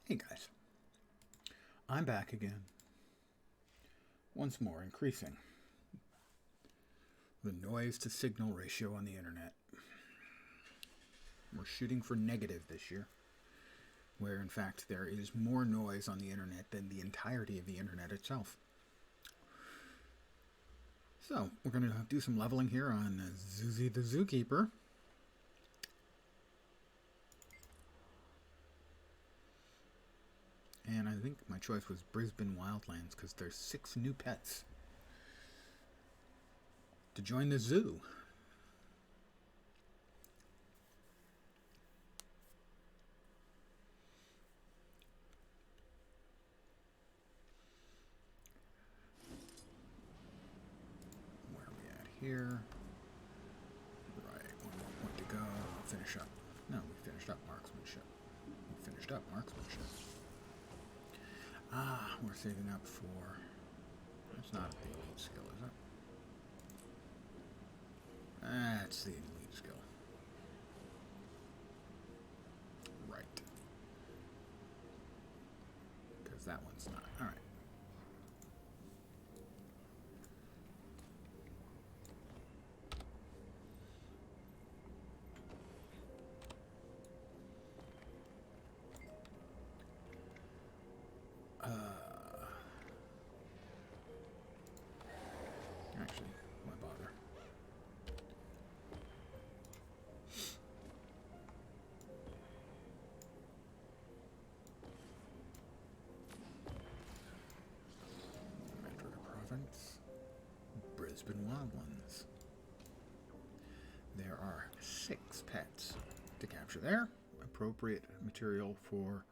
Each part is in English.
Hey guys, I'm back again. Once more, increasing the noise to signal ratio on the internet. We're shooting for negative this year, where in fact there is more noise on the internet than the entirety of the internet itself. So, we're going to do some leveling here on Zuzi the Zookeeper. And I think my choice was Brisbane Wildlands because there's 6 new pets to join the zoo. Where are we at here? Right, one more point to go. I'll finish up. No, we finished up marksmanship. Ah, we're saving up for... That's not the elite skill, is it? That's the elite skill. Right. Because that one's not. Alright. Actually, why bother? Metro Province. Brisbane Wildlands. There are 6 pets to capture there. Appropriate material for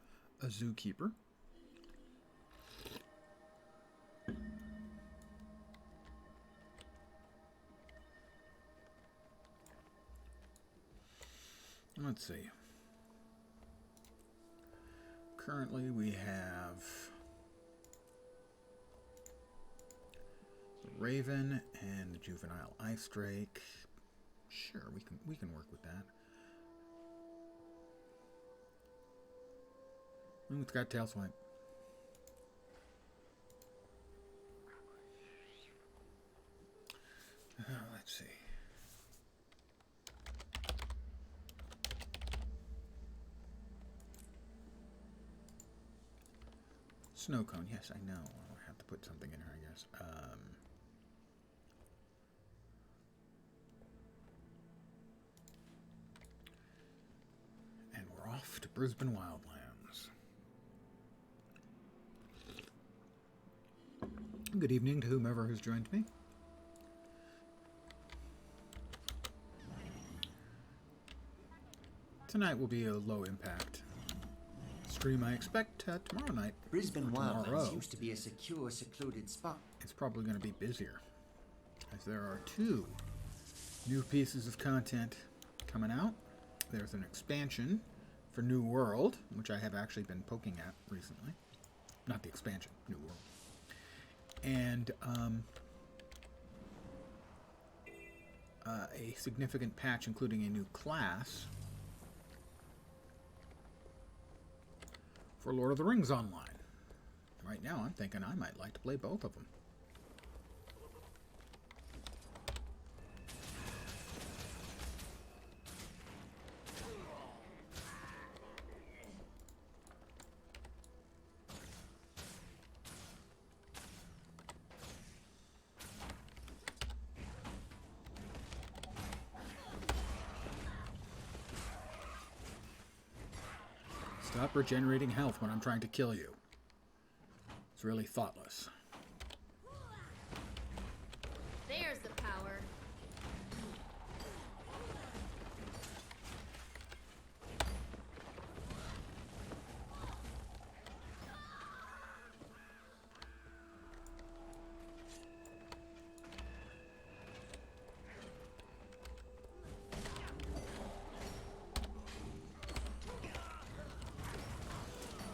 a zookeeper. Let's see. Currently we have the Raven and the Juvenile Ice Drake. Sure, we can work with that. And we've got Tail Swipe. Let's see. Snow cone, yes, I know. I'll have to put something in here, I guess. And we're off to Brisbane Wildlands. Good evening to whomever has joined me. Tonight will be a low impact stream, I expect, tomorrow night. Brisbane Wildlands used to be a secure, secluded spot. It's probably going to be busier, as there are 2 new pieces of content coming out. There's an expansion for New World, which I have actually been poking at recently. Not the expansion, New World. And a significant patch including a new class for Lord of the Rings Online. Right now, I'm thinking I might like to play both of them. Stop regenerating health when I'm trying to kill you. It's really thoughtless. There's the power.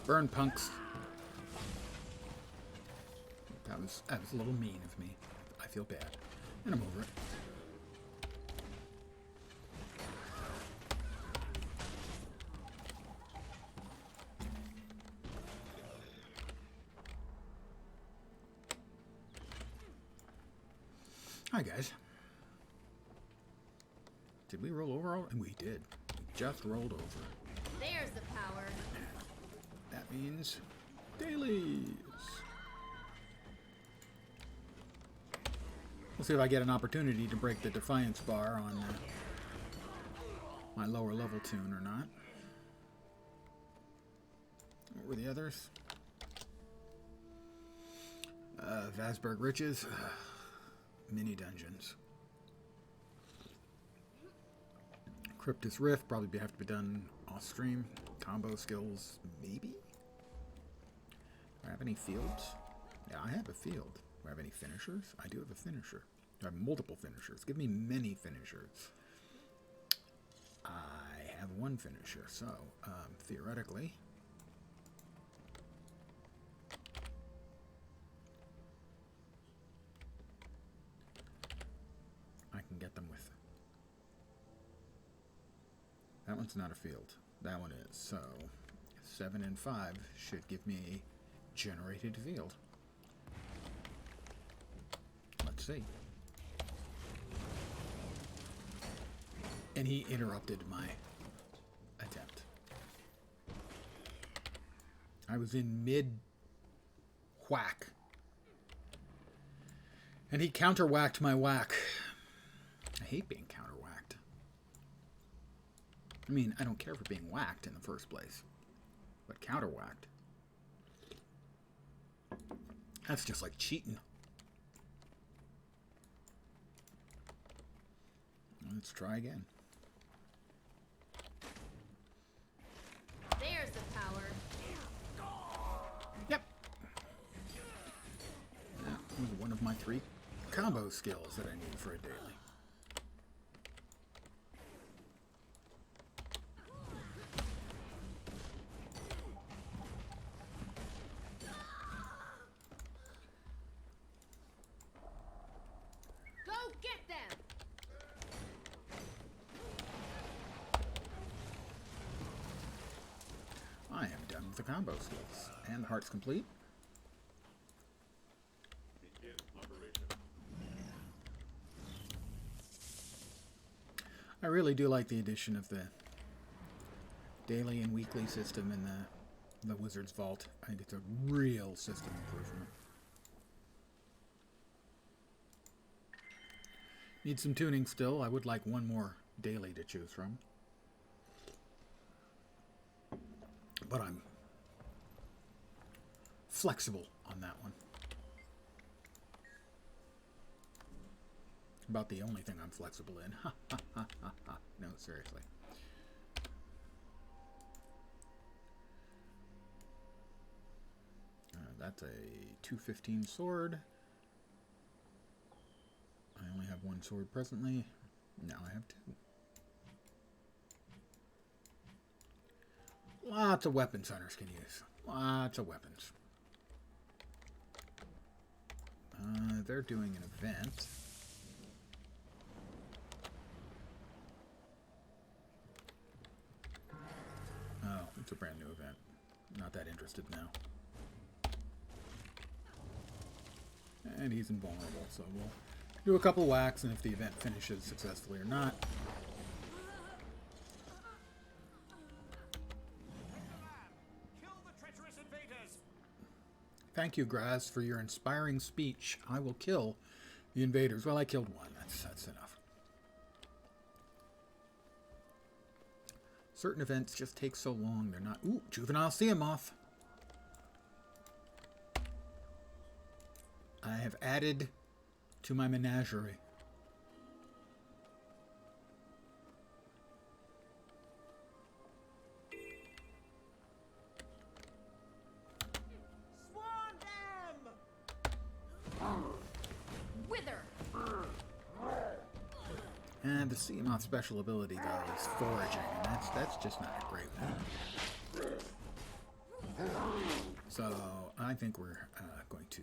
Burn, punks. That was a little mean of me. I feel bad. And I'm over it. Hi, guys. Did we roll over? We did. We just rolled over. There's the power. That means dailies. We'll see if I get an opportunity to break the Defiance bar on my lower level tune or not. What were the others? Vasberg Riches. Mini dungeons. Cryptus Rift, probably have to be done off stream. Combo skills, maybe? Do I have any fields? Yeah, I have a field. Do I have any finishers? I do have a finisher. I have multiple finishers. Give me many finishers. I have one finisher, so theoretically, I can get them with. That one's not a field. That one is. So 7 and 5 should give me a generated field. Let's see. And he interrupted my attempt. I was in mid-whack. And he counter-whacked my whack. I hate being counter-whacked. I mean, I don't care for being whacked in the first place. But counter-whacked. That's just like cheating. Let's try again. There's the power. Yep. That was one of my 3 combo skills that I need for a daily. Go get them! I am done with the combo skills. And the heart's complete. I really do like the addition of the daily and weekly system in the Wizard's Vault. I think it's a real system improvement. Need some tuning still. I would like one more daily to choose from. But I'm flexible on that one. About the only thing I'm flexible in. Ha ha ha ha ha. No, seriously. That's a 215 sword. I only have one sword presently. Now I have 2. Lots of weapons hunters can use. Lots of weapons. They're doing an event. Oh, it's a brand new event. Not that interested now. And he's invulnerable, so we'll do a couple whacks, and if the event finishes successfully or not. Thank you, Graz, for your inspiring speech. I will kill the invaders. Well, I killed one. That's enough. Certain events just take so long. They're not... Ooh, Juvenile Seamoth. I have added to my menagerie. Wither! And the Seamoth special ability, though, is foraging, and that's just not a great one. So, I think we're going to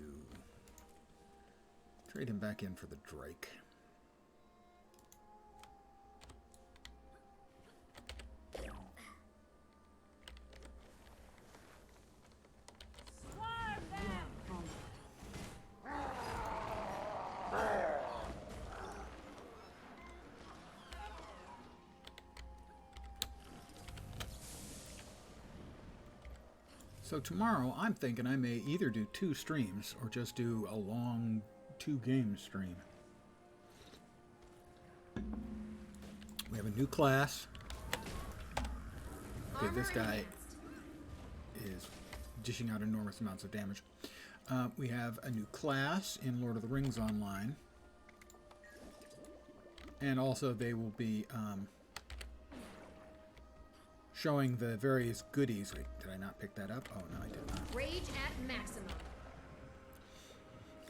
trade him back in for the Drake. So tomorrow, I'm thinking I may either do 2 streams or just do a long 2-game stream. We have a new class. Okay, this guy is dishing out enormous amounts of damage. We have a new class in Lord of the Rings Online. And also they will be showing the various goodies. Wait, did I not pick that up? Oh, no, I did not. Rage at maximum.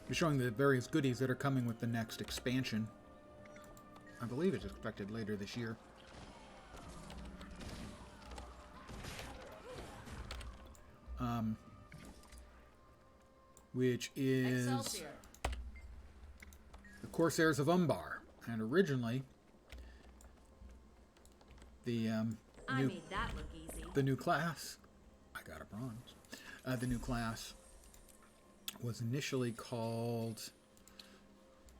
They're showing the various goodies that are coming with the next expansion. I believe it's expected later this year. Which is Excelsior. the Corsairs of Umbar. And originally, the I made that look easy. the new class, I got a bronze. The new class was initially called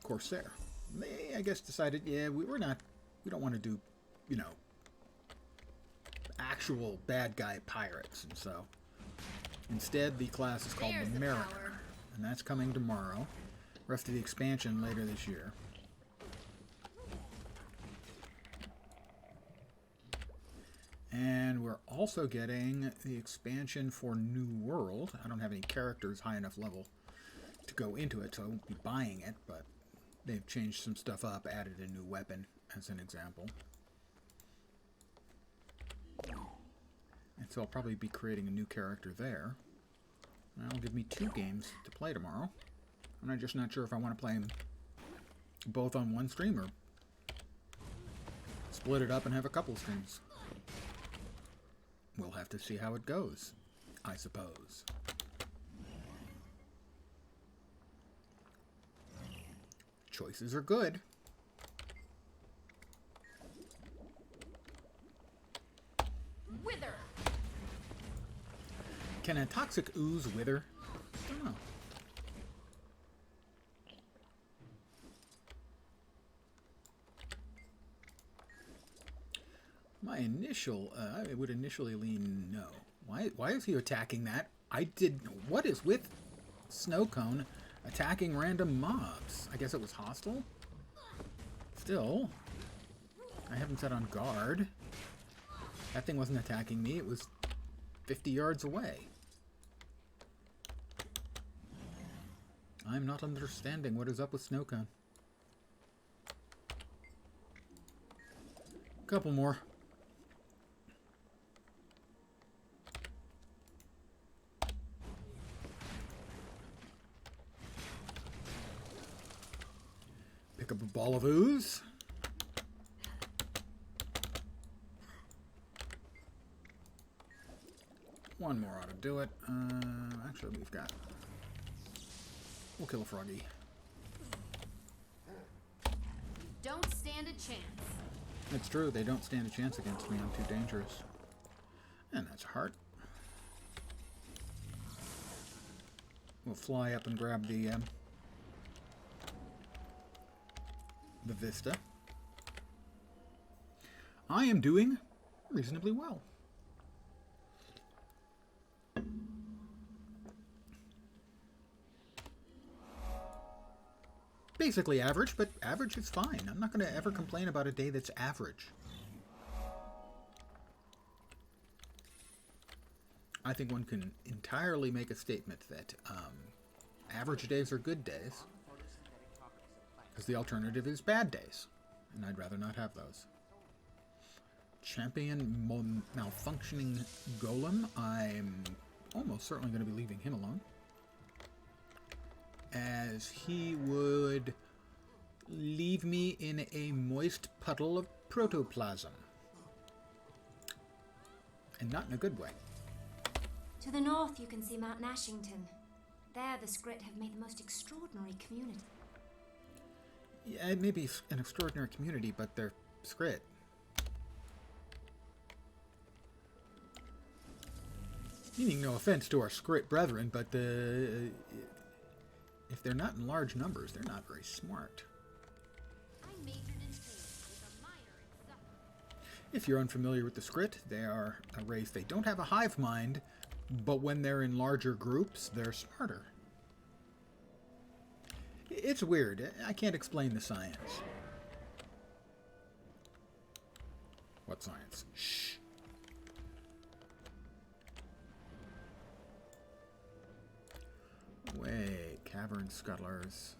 Corsair. They, I guess, decided, yeah, we don't want to do, you know, actual bad guy pirates, and so instead the class is called There's the the Mariner, power. and that's coming tomorrow. Rest of the expansion later this year. And we're also getting the expansion for New World. I don't have any characters high enough level to go into it, so I won't be buying it, but they've changed some stuff up, added a new weapon, as an example. And so I'll probably be creating a new character there. That'll give me 2 games to play tomorrow. And I'm just not sure if I want to play them both on one stream or split it up and have a couple streams. We'll have to see how it goes, I suppose. Choices are good. Wither. Can a toxic ooze wither? I don't know. My initial, I would initially lean no. Why is he attacking that? What is with Snowcone attacking random mobs? I guess it was hostile? Still, I have him set on guard. That thing wasn't attacking me, it was 50 yards away. I'm not understanding what is up with Snowcone. Couple more. Pick up a ball of ooze. One more ought to do it. Actually, we'll kill a froggy. Don't stand a chance. It's true, they don't stand a chance against me. I'm too dangerous. And that's a heart. We'll fly up and grab the Vista. I am doing reasonably well. Basically average, but average is fine. I'm not going to ever complain about a day that's average. I think one can entirely make a statement that average days are good days, because the alternative is bad days, and I'd rather not have those. Champion malfunctioning golem, I'm almost certainly going to be leaving him alone, as he would leave me in a moist puddle of protoplasm. And not in a good way. To the north, you can see Mount Nashington. There, the Skrit have made the most extraordinary community. Yeah, it may be an extraordinary community, but they're Skrit. Meaning no offense to our Skrit brethren, but if they're not in large numbers, they're not very smart. I majored in English with a minor in suffer. If you're unfamiliar with the Skrit, they are a race. They don't have a hive mind, but when they're in larger groups, they're smarter. It's weird. I can't explain the science. What science? Shh. Wait, cavern scuttlers.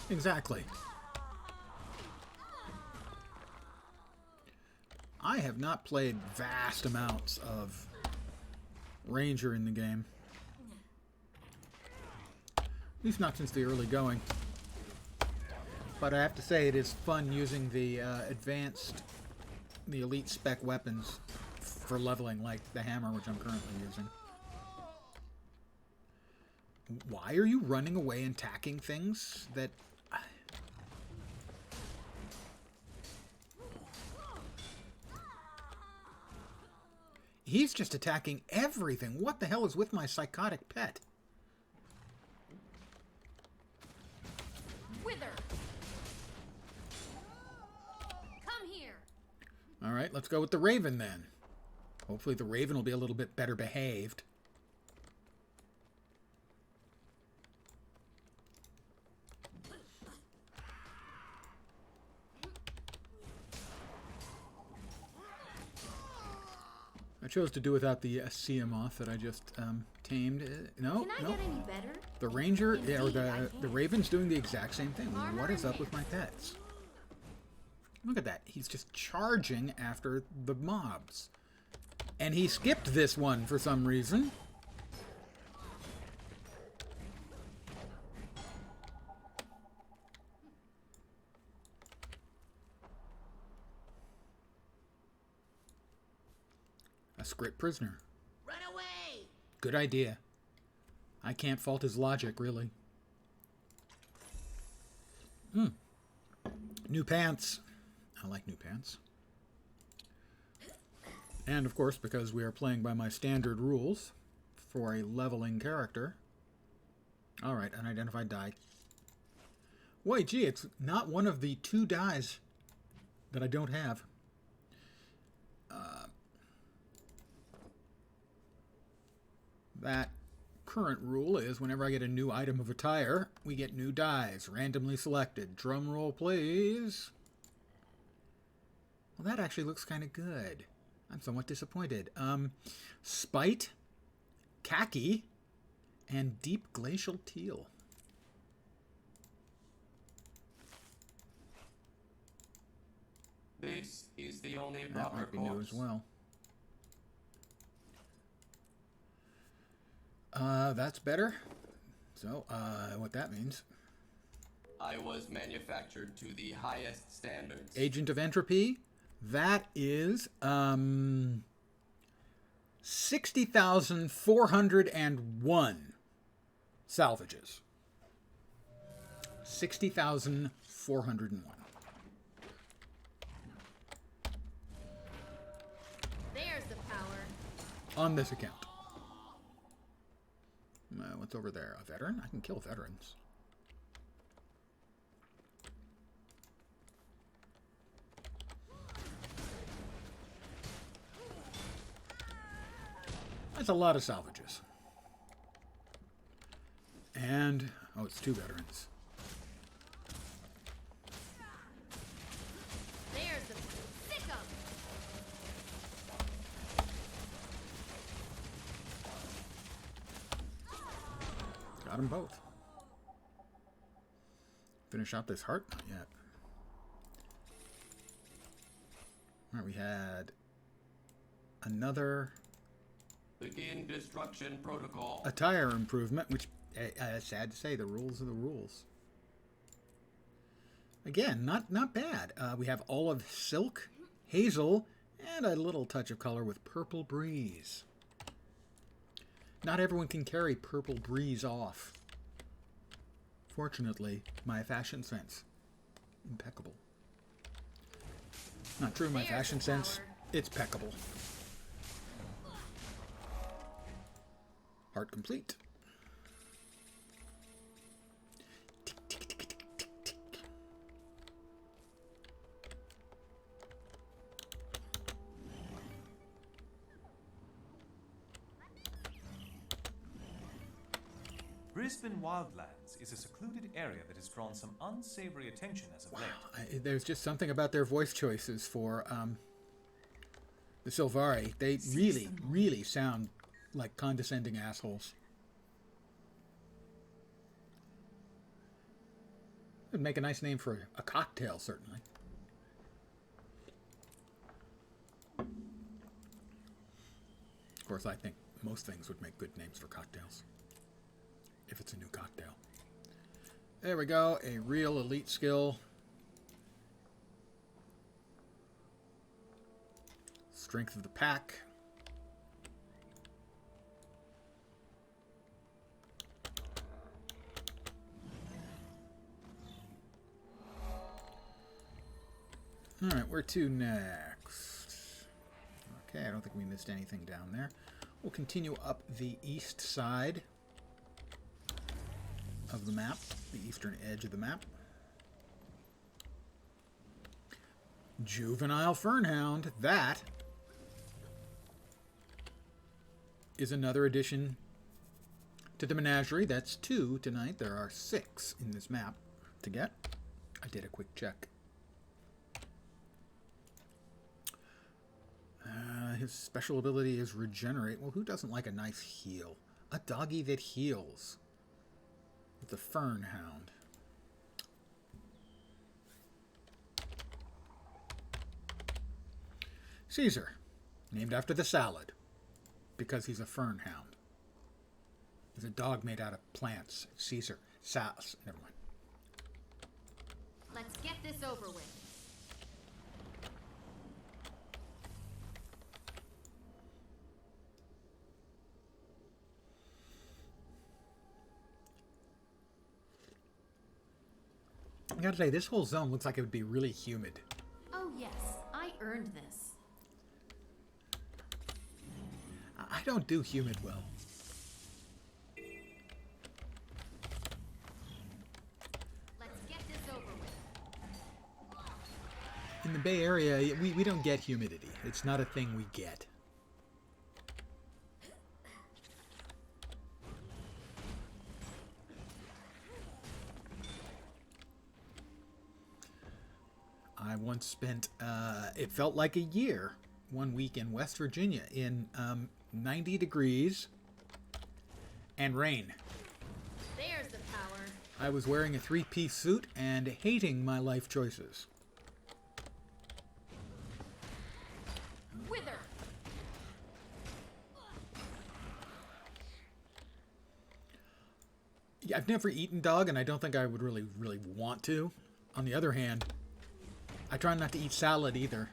Exactly. I have not played vast amounts of Ranger in the game. At least not since the early going. But I have to say it is fun using the the elite spec weapons for leveling, like the hammer, which I'm currently using. Why are you running away and attacking things that... He's just attacking everything. What the hell is with my psychotic pet? Wither. Come here. All right, let's go with the Raven then. Hopefully the Raven will be a little bit better behaved. I chose to do without the Seamoth that I just tamed. No, Can I no. get any better? The Ranger, Indeed, or I the can. Raven's doing the exact same thing. Armor What is in up with my hand. pets? Look at that. He's just charging after the mobs. And he skipped this one for some reason. A script prisoner. Run away! Good idea. I can't fault his logic, really. New pants. I like new pants. And, of course, because we are playing by my standard rules for a leveling character. Alright, unidentified die. Wait, gee, it's not one of the 2 dies that I don't have. That current rule is whenever I get a new item of attire, we get new dies, randomly selected. Drum roll, please. Well, that actually looks kind of good. I'm somewhat disappointed. Spite, khaki, and deep glacial teal. This is the only That proper might be new course. as well. That's better. So, what that means. I was manufactured to the highest standards. Agent of Entropy. That is, 60,401 salvages. 60,401. There's the power. On this account. What's over there? A veteran? I can kill veterans. That's a lot of salvages. And, oh, it's 2 veterans. There's the sick 'em. Got them both. Finish out this heart? Not yet. Alright, we had another Begin destruction protocol. attire improvement, which, sad to say, the rules are the rules. Again, not bad. We have olive silk, hazel, and a little touch of color with purple breeze. Not everyone can carry purple breeze off. Fortunately, my fashion sense, impeccable. Not true, my There's fashion the sense, power. it's peccable. Heart complete. Tick, tick, tick, tick, tick, tick. Brisbane Wildlands is a secluded area that has drawn some unsavory attention as of late. There's just something about their voice choices for the Sylvari. They really, really sound like condescending assholes. Would make a nice name for a cocktail, certainly. Of course, I think most things would make good names for cocktails. If it's a new cocktail. There we go, a real elite skill. Strength of the pack. Alright, where to next? Okay, I don't think we missed anything down there. We'll continue up the east side of the map, the eastern edge of the map. Juvenile Fernhound, that is another addition to the menagerie. That's 2 tonight. There are 6 in this map to get. I did a quick check. His special ability is regenerate. Well, who doesn't like a nice heal? A doggy that heals. The Fernhound. Caesar, named after the salad, because he's a Fernhound. He's a dog made out of plants. Caesar. Never mind. Let's get this over with. I gotta say, this whole zone looks like it would be really humid. Oh yes, I earned this. I don't do humid well. Let's get this over with. In the Bay Area, we don't get humidity. It's not a thing we get. I once spent, it felt like a year, 1 week in West Virginia in 90 degrees and rain. There's the power. I was wearing a 3-piece suit and hating my life choices. Wither. Yeah, I've never eaten dog, and I don't think I would really want to. On the other hand, I try not to eat salad either.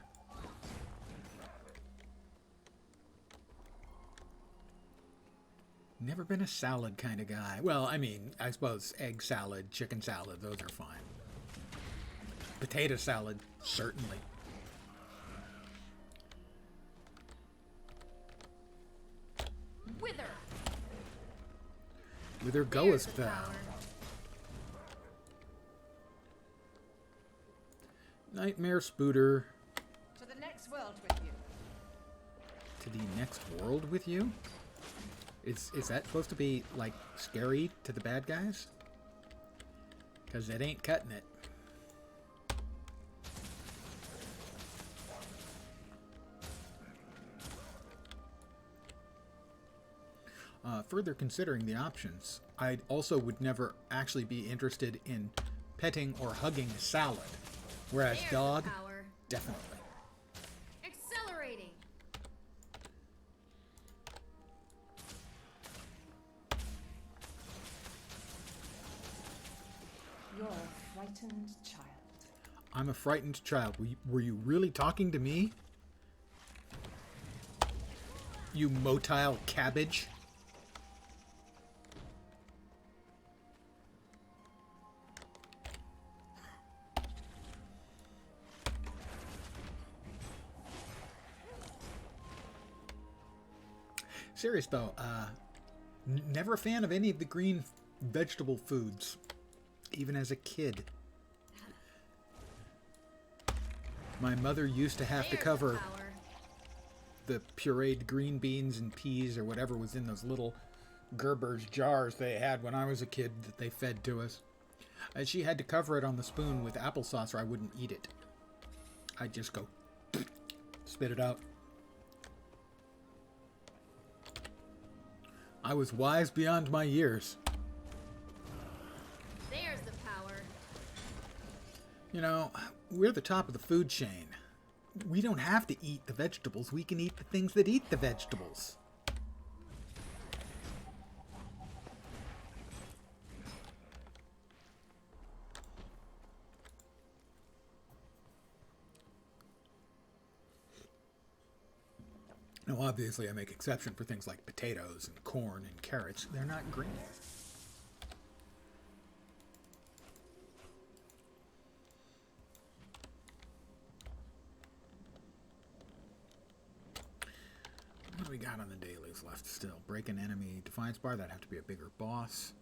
Never been a salad kind of guy. Well, I mean, I suppose egg salad, chicken salad, those are fine. Potato salad, certainly. Wither. Whither There's goest the thou? power. Nightmare Spooter. To the next world with you. To the next world with you? Is that supposed to be, like, scary to the bad guys? Because it ain't cutting it. Further considering the options, I also would never actually be interested in petting or hugging a salad. Whereas There's dog, the power. definitely. Accelerating. You're a frightened child. I'm a frightened child. Were you really talking to me? You motile cabbage? serious though. Never a fan of any of the green vegetable foods, even as a kid. My mother used to have to There's cover the power. the pureed green beans and peas or whatever was in those little Gerber's jars they had when I was a kid that they fed to us. And she had to cover it on the spoon with applesauce or I wouldn't eat it. I'd just go spit it out. I was wise beyond my years. There's the power. You know, we're the top of the food chain. We don't have to eat the vegetables. We can eat the things that eat the vegetables. Now, obviously, I make exception for things like potatoes and corn and carrots. They're not green. What do we got on the dailies left still? Break an enemy defiance bar. That'd have to be a bigger boss.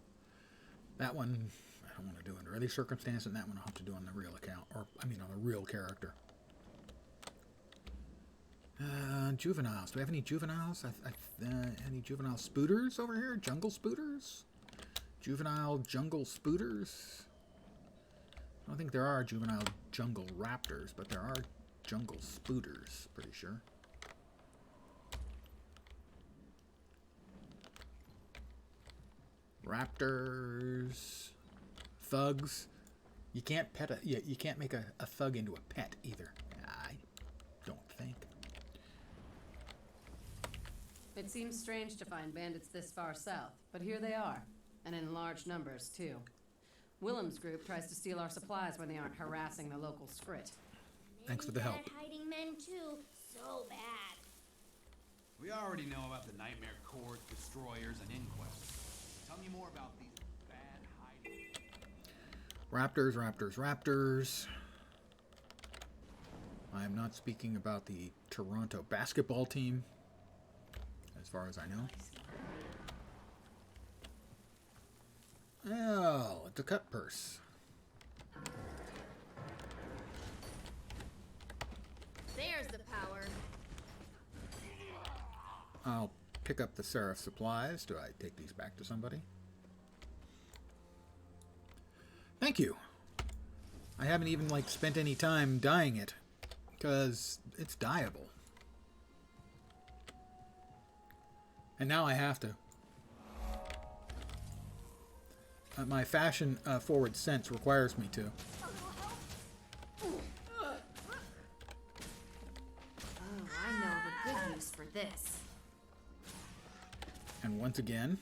That one I don't want to do under any circumstance, and that one I'll have to do on the real account. Or, I mean, on the real character. Juveniles. Do we have any juveniles? Any juvenile spooters over here? Jungle spooters? Juvenile jungle spooters? I don't think there are juvenile jungle raptors, but there are jungle spooters, pretty sure. Raptors. Thugs. You can't pet you can't make a thug into a pet either. I don't think. It seems strange to find bandits this far south, but here they are, and in large numbers, too. Willem's group tries to steal our supplies when they aren't harassing the local scrit. Thanks for the help. Hiding men too, so bad. We already know about the Nightmare Court, Destroyers, and Inquest. Tell me more about these bad hiding... Raptors. I am not speaking about the Toronto basketball team, as far as I know. Well, it's a cut purse. There's the power. I'll pick up the Seraph supplies. Do I take these back to somebody? Thank you. I haven't even spent any time dyeing it because it's dyeable. And now I have to. My fashion forward sense requires me to. Oh, I know the good use for this. And once again,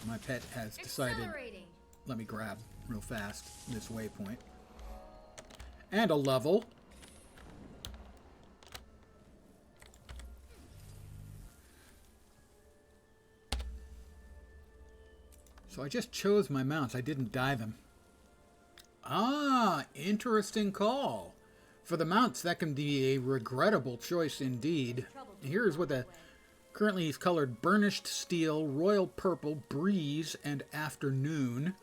my pet has decided, Accelerating. let me grab real fast this waypoint. And a level. So I just chose my mounts. I didn't dye them. Ah, interesting call. For the mounts, that can be a regrettable choice indeed. Here's what the... Currently he's colored Burnished Steel, Royal Purple, Breeze, and Afternoon.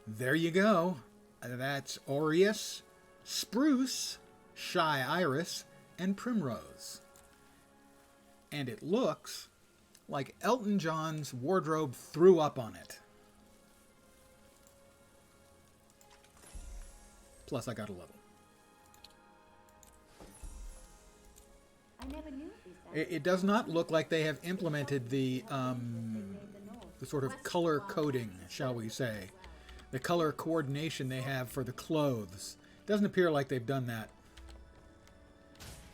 There you go. That's Aureus, Spruce, Shy Iris, and Primrose. And it looks like Elton John's wardrobe threw up on it. Plus I got a level. I never knew It does not look like they have implemented the sort of color coding, shall we say. The color coordination they have for the clothes. Doesn't appear like they've done that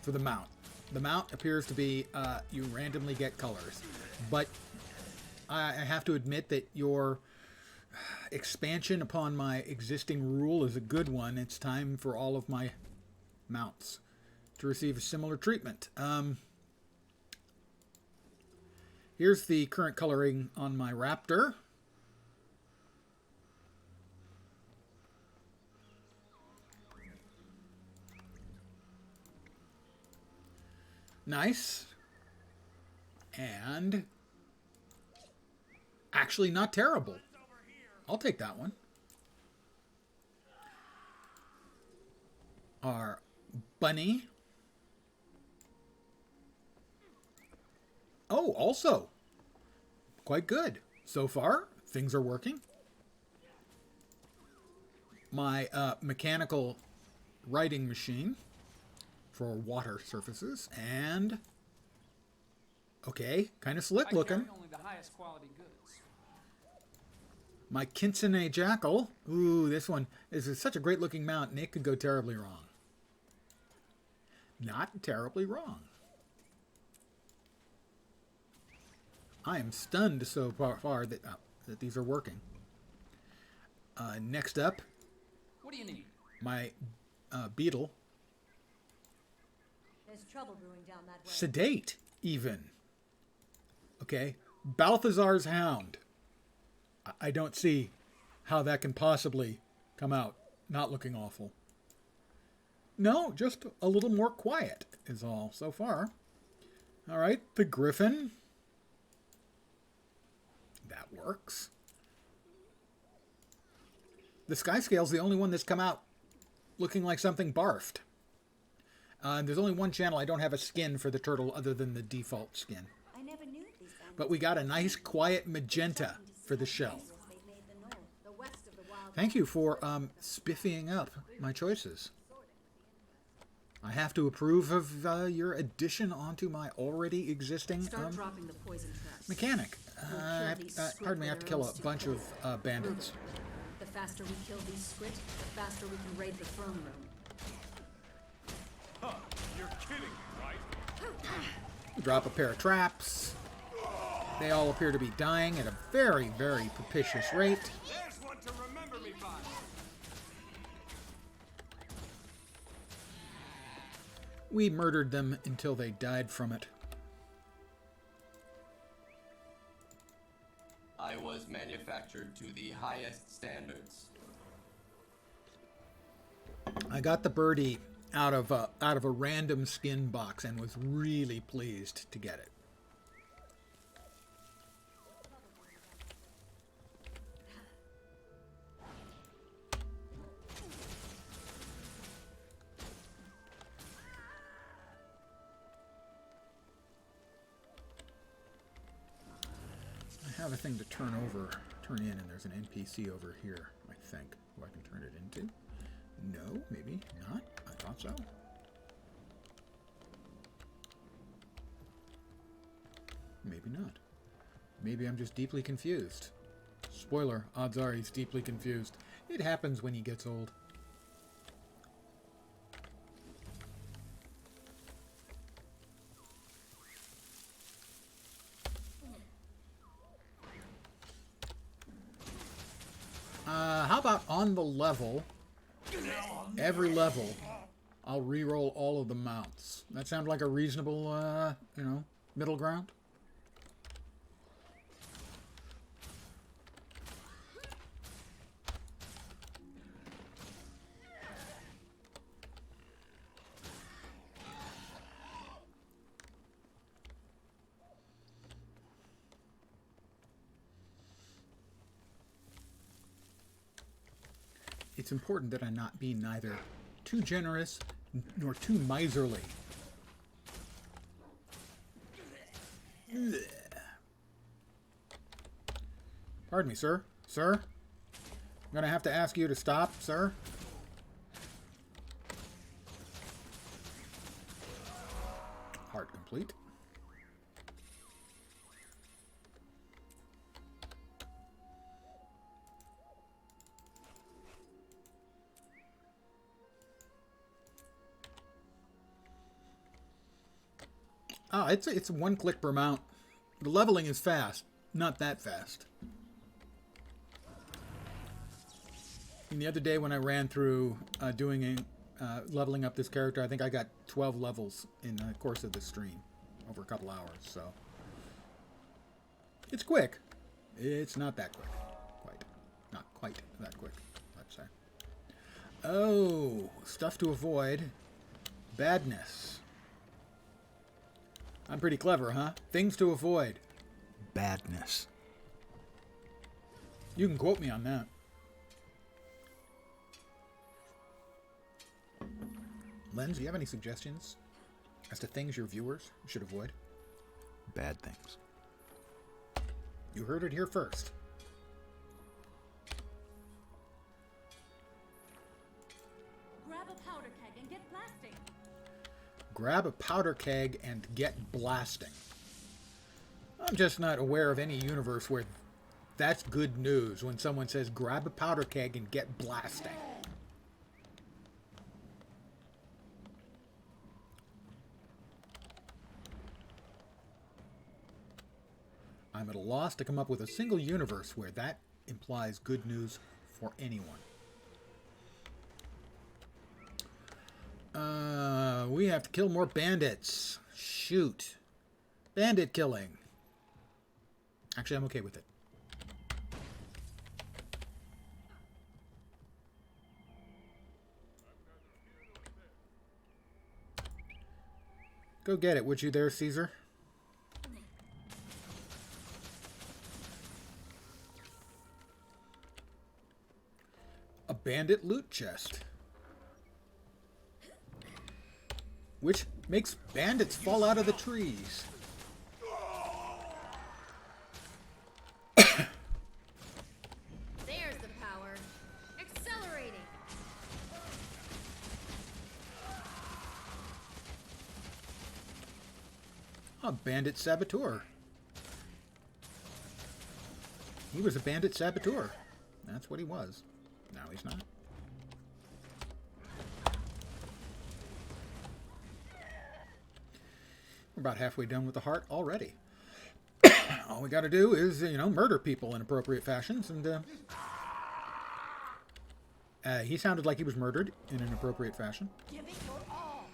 for the mount. The mount appears to be you randomly get colors. But I have to admit that your expansion upon my existing rule is a good one. It's time for all of my mounts to receive a similar treatment. Here's the current coloring on my Raptor. Nice. And actually not terrible. I'll take that one. Our bunny. Oh, also quite good. So far, things are working. My mechanical writing machine for water surfaces, and okay, kind of slick looking. Only the highest quality goods. My Kitsune Jackal. Ooh, this one is such a great looking mount, and it could go terribly wrong. Not terribly wrong. I am stunned so far that these are working. Next up, What do you need? my beetle. There's trouble brewing down that way. Sedate, even. Okay, Balthazar's Hound. I don't see how that can possibly come out not looking awful. No, just a little more quiet is all so far. All right, the Griffin. That works. The Skyscale's the only one that's come out looking like something barfed. There's only one channel I don't have a skin for the turtle other than the default skin. I never knew these But we got a nice quiet magenta for the shell. the west of the wild. Thank you for spiffying up my choices. I have to approve of your addition onto my already existing Start dropping the poison traps. mechanic. these Pardon me, I have to kill a script bunch of bandits. The faster we kill these squid, the faster we can raid the throne room. Huh, you're kidding me, right? Drop a pair of traps. They all appear to be dying at a very, very propitious rate. There's one to remember me by. We murdered them until they died from it. I was manufactured to the highest standards. I got the birdie out of a random skin box and was really pleased to get it. I have a thing to turn in, and there's an NPC over here, I think, who I can turn it into. No, maybe not. I thought so. Maybe not. Maybe I'm just deeply confused. Spoiler, odds are he's deeply confused. It happens when he gets old. How about on the level, every level, I'll re-roll all of the mounts. That sounds like a reasonable, middle ground? It's important that I not be neither too generous nor too miserly. Ugh. Pardon me, sir. Sir? I'm gonna have to ask you to stop, sir. Heart complete. Ah, it's one click per mount. The leveling is fast, not that fast. And the other day when I ran through leveling up this character, I think I got 12 levels in the course of the stream over a couple hours. So it's quick. It's not that quick. Not quite that quick, let's say. Oh, stuff to avoid. Badness. I'm pretty clever, huh? Things to avoid. Badness. You can quote me on that. Lens, do you have any suggestions as to things your viewers should avoid? Bad things. You heard it here first. Grab a powder keg and get blasting. Grab a powder keg and get blasting. I'm just not aware of any universe where that's good news when someone says grab a powder keg and get blasting. I'm at a loss to come up with a single universe where that implies good news for anyone. We have to kill more bandits. Shoot. Bandit killing. Actually, I'm okay with it. Go get it, would you there, Caesar? A bandit loot chest. Which makes bandits fall out of the trees. There's the power. Accelerating. A bandit saboteur. He was a bandit saboteur. That's what he was. Now he's not. We're about halfway done with the heart already. All we got to do is, murder people in appropriate fashions. And he sounded like he was murdered in an appropriate fashion. Give it your all.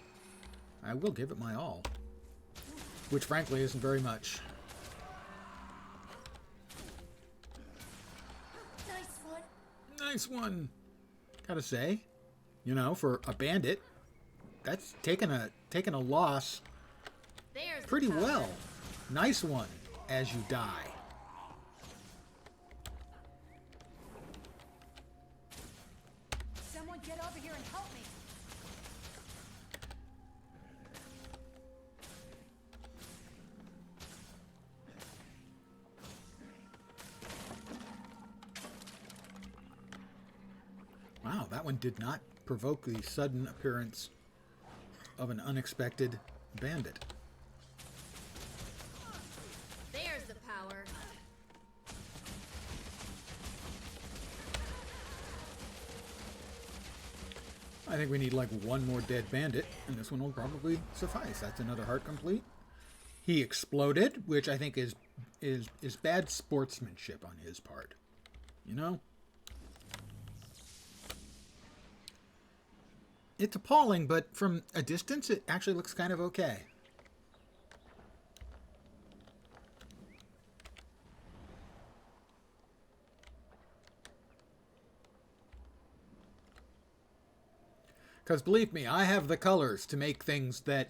I will give it my all. Which, frankly, isn't very much. Nice one. Nice one. Gotta say, for a bandit, that's taking a loss There's pretty the power. well. Nice one as you die. Someone get over here and help me. Wow, that one did not provoke the sudden appearance of an unexpected bandit. There's the power. I think we need like one more dead bandit, and this one will probably suffice. That's another heart complete. He exploded, which I think is bad sportsmanship on his part. It's appalling, but from a distance, it actually looks kind of okay. Because believe me, I have the colors to make things that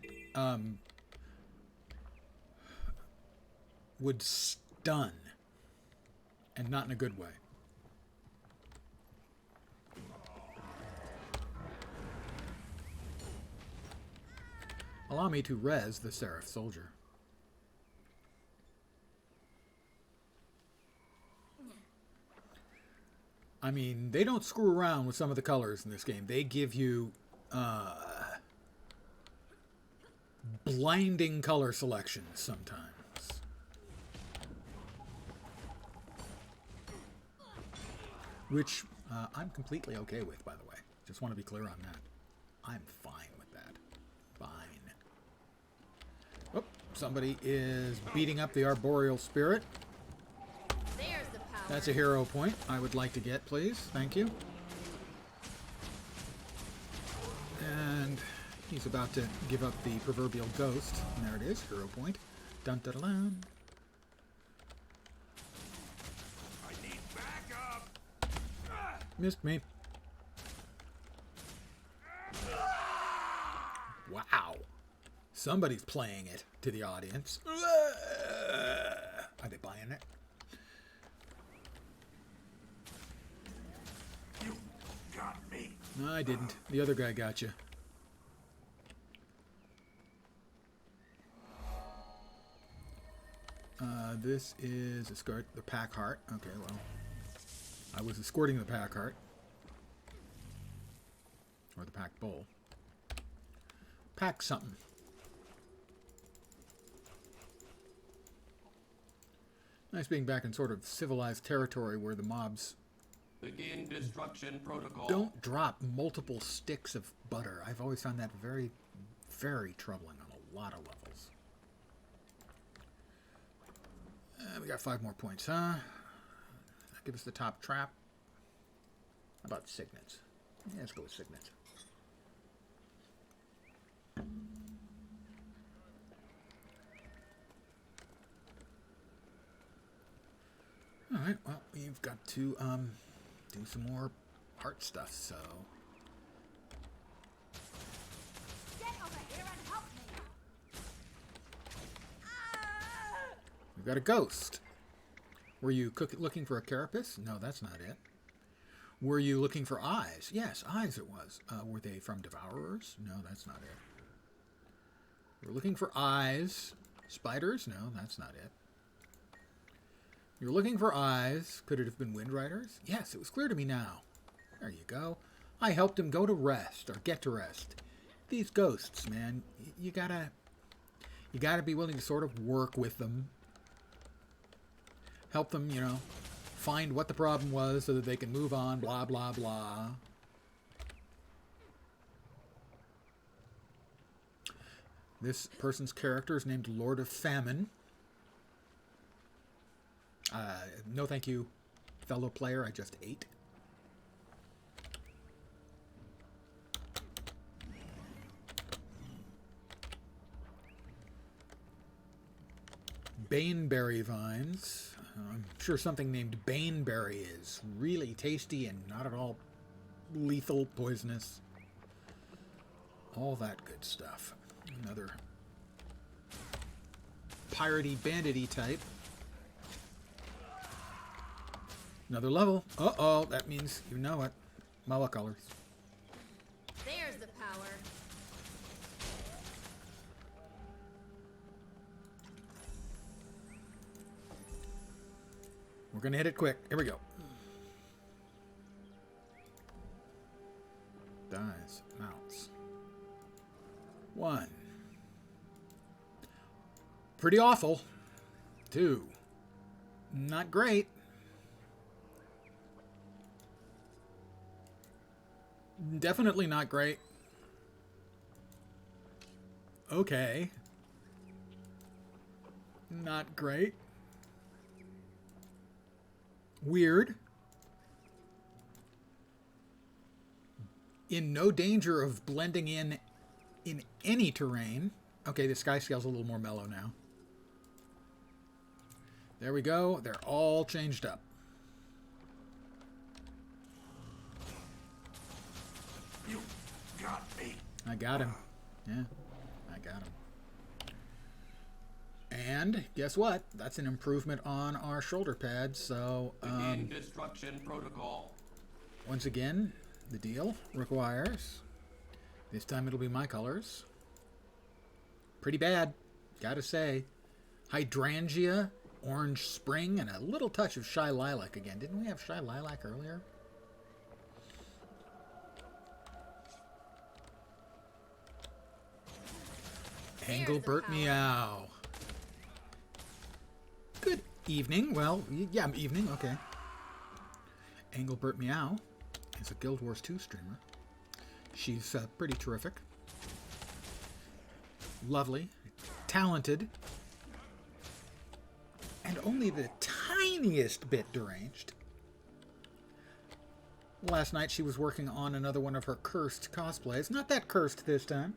would stun, and not in a good way. Allow me to res the Seraph soldier. I mean, they don't screw around with some of the colors in this game. They give you blinding color selections sometimes. Which I'm completely okay with, by the way. Just want to be clear on that. I'm fine with that. Fine. Oh, somebody is beating up the arboreal spirit. There's the power. That's a hero point I would like to get, please. Thank you. And he's about to give up the proverbial ghost. And there it is, hero point. Dun dun dun. I need backup. Missed me. Wow. Somebody's playing it to the audience. Are they buying it? You got me. No, I didn't. The other guy got you. This is escort the pack heart. Okay, well, I was escorting the pack heart. Or the pack bowl. Pack something. Nice being back in sort of civilized territory where the mobs Begin destruction protocol. don't drop multiple sticks of butter. I've always found that very, very troubling on a lot of levels. We got 5 more points, huh? That gives us the top trap. How about signets? Yeah, let's go with signets. Alright, well, we've got to do some more heart stuff, so... Get over here and help me! We've got a ghost. Were you looking for a carapace? No, that's not it. Were you looking for eyes? Yes, eyes it was. Were they from Devourers? No, that's not it. We're looking for eyes. Spiders? No, that's not it. You're looking for eyes. Could it have been Windriders? Yes, it was clear to me now. There you go. I helped him go to rest, or get to rest. These ghosts, man, you gotta be willing to sort of work with them. Help them, you know, find what the problem was so that they can move on, blah, blah, blah. This person's character is named Lord of Famine. No thank you, fellow player, I just ate. Baneberry vines. I'm sure something named Baneberry is really tasty and not at all lethal, poisonous. All that good stuff. Another piratey, bandity type. Another level. Uh-oh, that means you know it. Mala colors. There's the power. We're going to hit it quick. Here we go. Dies. Mounts. 1. Pretty awful. 2. Not great. Definitely not great. Okay. Not great. Weird. In no danger of blending in any terrain. Okay, the sky scale's a little more mellow now. There we go. They're all changed up. You got me. I got him. Yeah, I got him. And guess what? That's an improvement on our shoulder pads. So, Begin destruction protocol. once again, the deal requires, this time it'll be my colors. Pretty bad, gotta say. Hydrangea, Orange Spring, and a little touch of Shy Lilac again. Didn't we have Shy Lilac earlier? Engelbert Meow. Good evening. Well, yeah, evening, okay. Engelbert Meow is a Guild Wars 2 streamer. She's pretty terrific. Lovely. Talented. And only the tiniest bit deranged. Last night she was working on another one of her cursed cosplays. Not that cursed this time.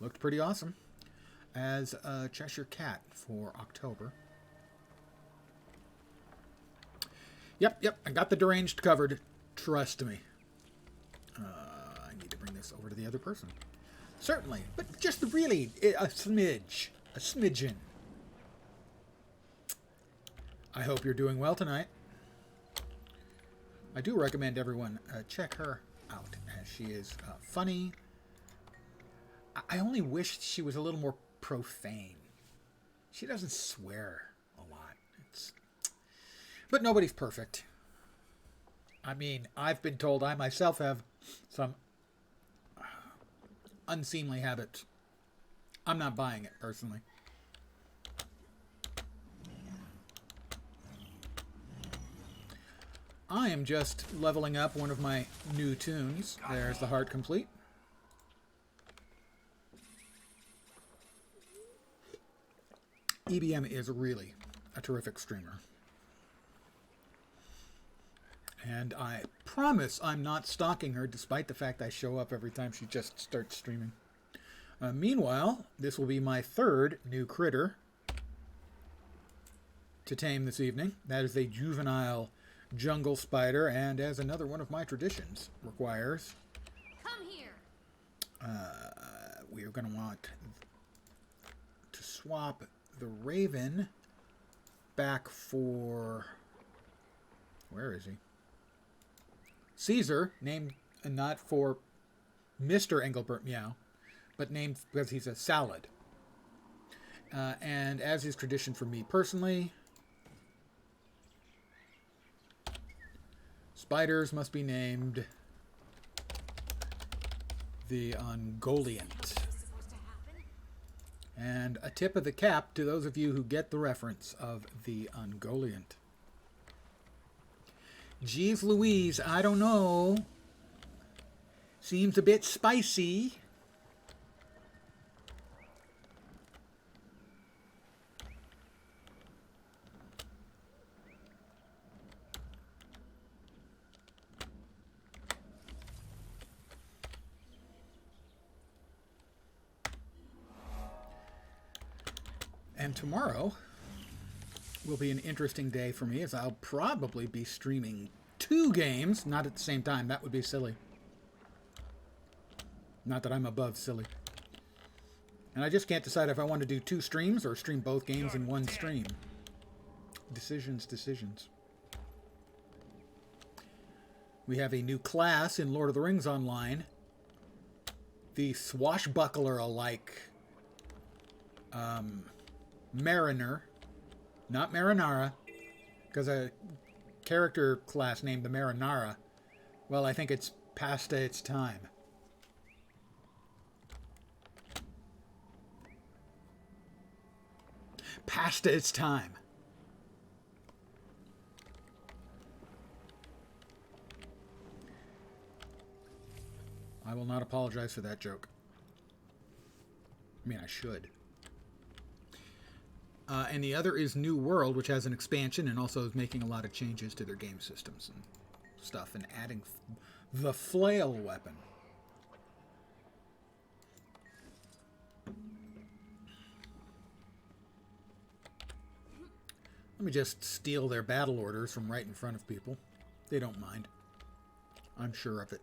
Looked pretty awesome. As a Cheshire Cat for October. Yep, I got the deranged covered. Trust me. I need to bring this over to the other person. Certainly, but just really a smidge. A smidgen. I hope you're doing well tonight. I do recommend everyone check her out, as she is funny. I only wish she was a little more profane. She doesn't swear a lot. But nobody's perfect. I mean, I've been told I myself have some unseemly habits. I'm not buying it, personally. I am just leveling up one of my new tunes. There's the heart complete. EBM is really a terrific streamer. And I promise I'm not stalking her, despite the fact I show up every time she just starts streaming. Meanwhile, this will be my third new critter to tame this evening. That is a juvenile jungle spider, and as another one of my traditions requires, Come here. we are going to want to swap the raven back for, where is he? Caesar, named not for Mr. Engelbert Meow, but named because he's a salad. And as is tradition for me personally, spiders must be named the Ungoliant. And a tip of the cap to those of you who get the reference of the Ungoliant. Jeez Louise, I don't know. Seems a bit spicy. And tomorrow will be an interesting day for me, as I'll probably be streaming 2 games, not at the same time. That would be silly. Not that I'm above silly. And I just can't decide if I want to do 2 streams or stream both games in one stream. Decisions. We have a new class in Lord of the Rings Online. The swashbuckler-alike Mariner, not Marinara, because a character class named the Marinara, well, I think it's past its time. Past its time. I will not apologize for that joke. I mean, I should. And the other is New World, which has an expansion and also is making a lot of changes to their game systems and stuff, and adding the flail weapon. Let me just steal their battle orders from right in front of people. They don't mind. I'm sure of it.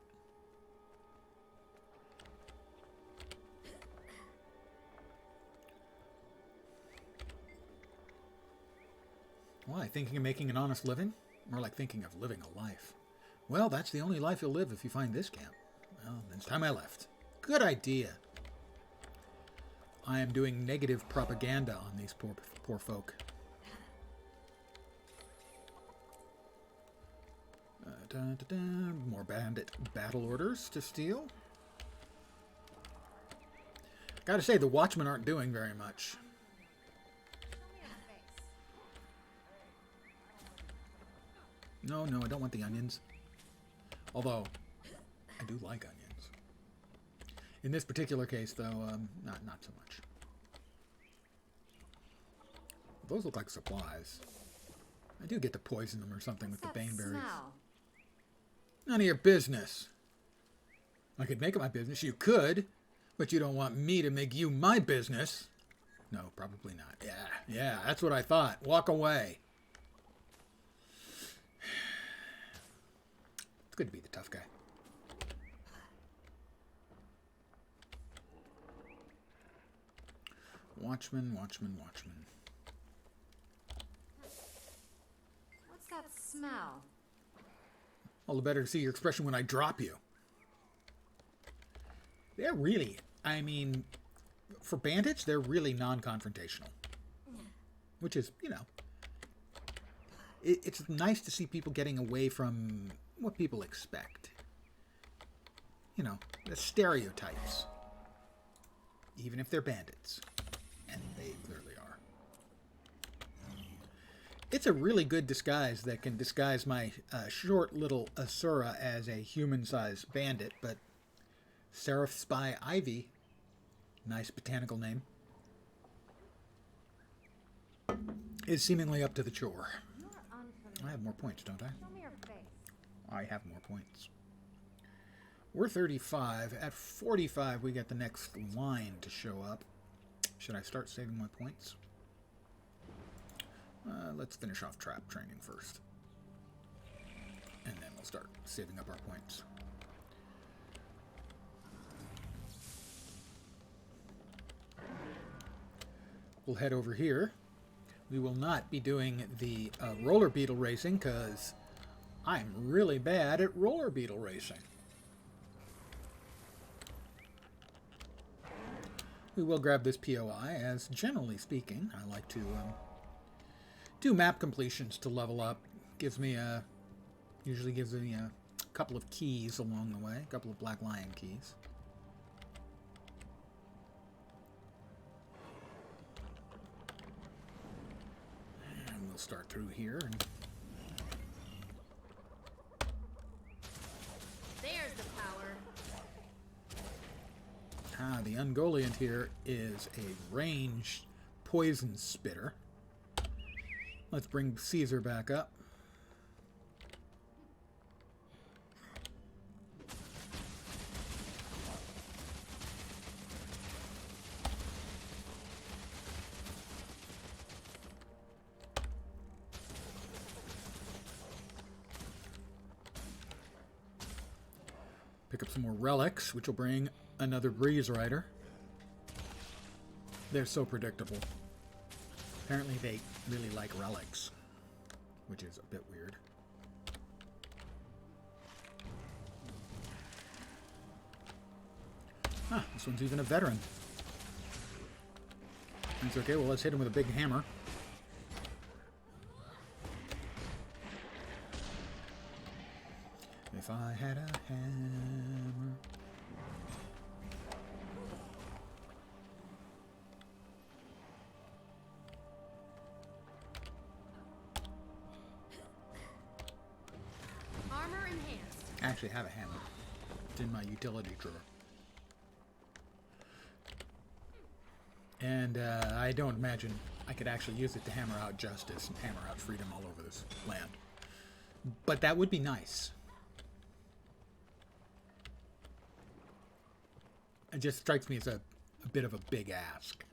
Why? Thinking of making an honest living? More like thinking of living a life. Well, that's the only life you'll live if you find this camp. Well, then it's time I left. Good idea. I am doing negative propaganda on these poor folk. More bandit battle orders to steal. Gotta say, the Watchmen aren't doing very much. No, I don't want the onions. Although, I do like onions. In this particular case, though, not so much. Those look like supplies. I do get to poison them or something with the baneberries. None of your business. I could make it my business. You could, but you don't want me to make you my business. No, probably not. Yeah, that's what I thought. Walk away. It's good to be the tough guy. Watchman, watchman, watchman. What's that smell? All the better to see your expression when I drop you. They're really, I mean, for bandits, they're really non-confrontational. Which is, you know, it's nice to see people getting away from what people expect. You know, the stereotypes. Even if they're bandits. And they clearly are. It's a really good disguise that can disguise my short little Asura as a human-sized bandit, but Seraph Spy Ivy, nice botanical name, is seemingly up to the chore. I have more points, don't I? Show me your face. I have more points. We're 35. At 45, we get the next line to show up. Should I start saving my points? Let's finish off trap training first. And then we'll start saving up our points. We'll head over here. We will not be doing the roller beetle racing because I'm really bad at roller beetle racing. We will grab this POI, as generally speaking, I like to do map completions to level up. Usually gives me a couple of keys along the way, a couple of Black Lion keys. And we'll start through here. There's the power. The Ungoliant here is a ranged poison spitter. Let's bring Caesar back up. Pick up some more relics, which will bring another Breeze Rider. They're so predictable. Apparently they really like relics, which is a bit weird. This one's even a veteran. It's okay, well, let's hit him with a big hammer. If I had a hammer. Armor enhanced. I actually have a hammer. It's in my utility drawer. And I don't imagine I could actually use it to hammer out justice and hammer out freedom all over this land. But that would be nice. It just strikes me as a bit of a big ask.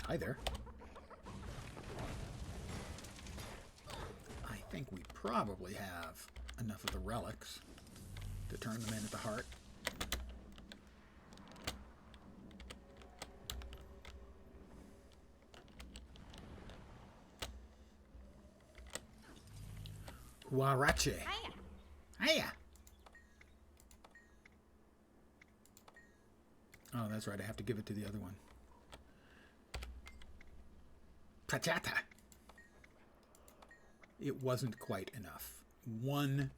Hi there. I think we probably have enough of the relics to turn them in at the heart. Huarache. Hiya. Hiya. Oh, that's right. I have to give it to the other one. Prachata. It wasn't quite enough. One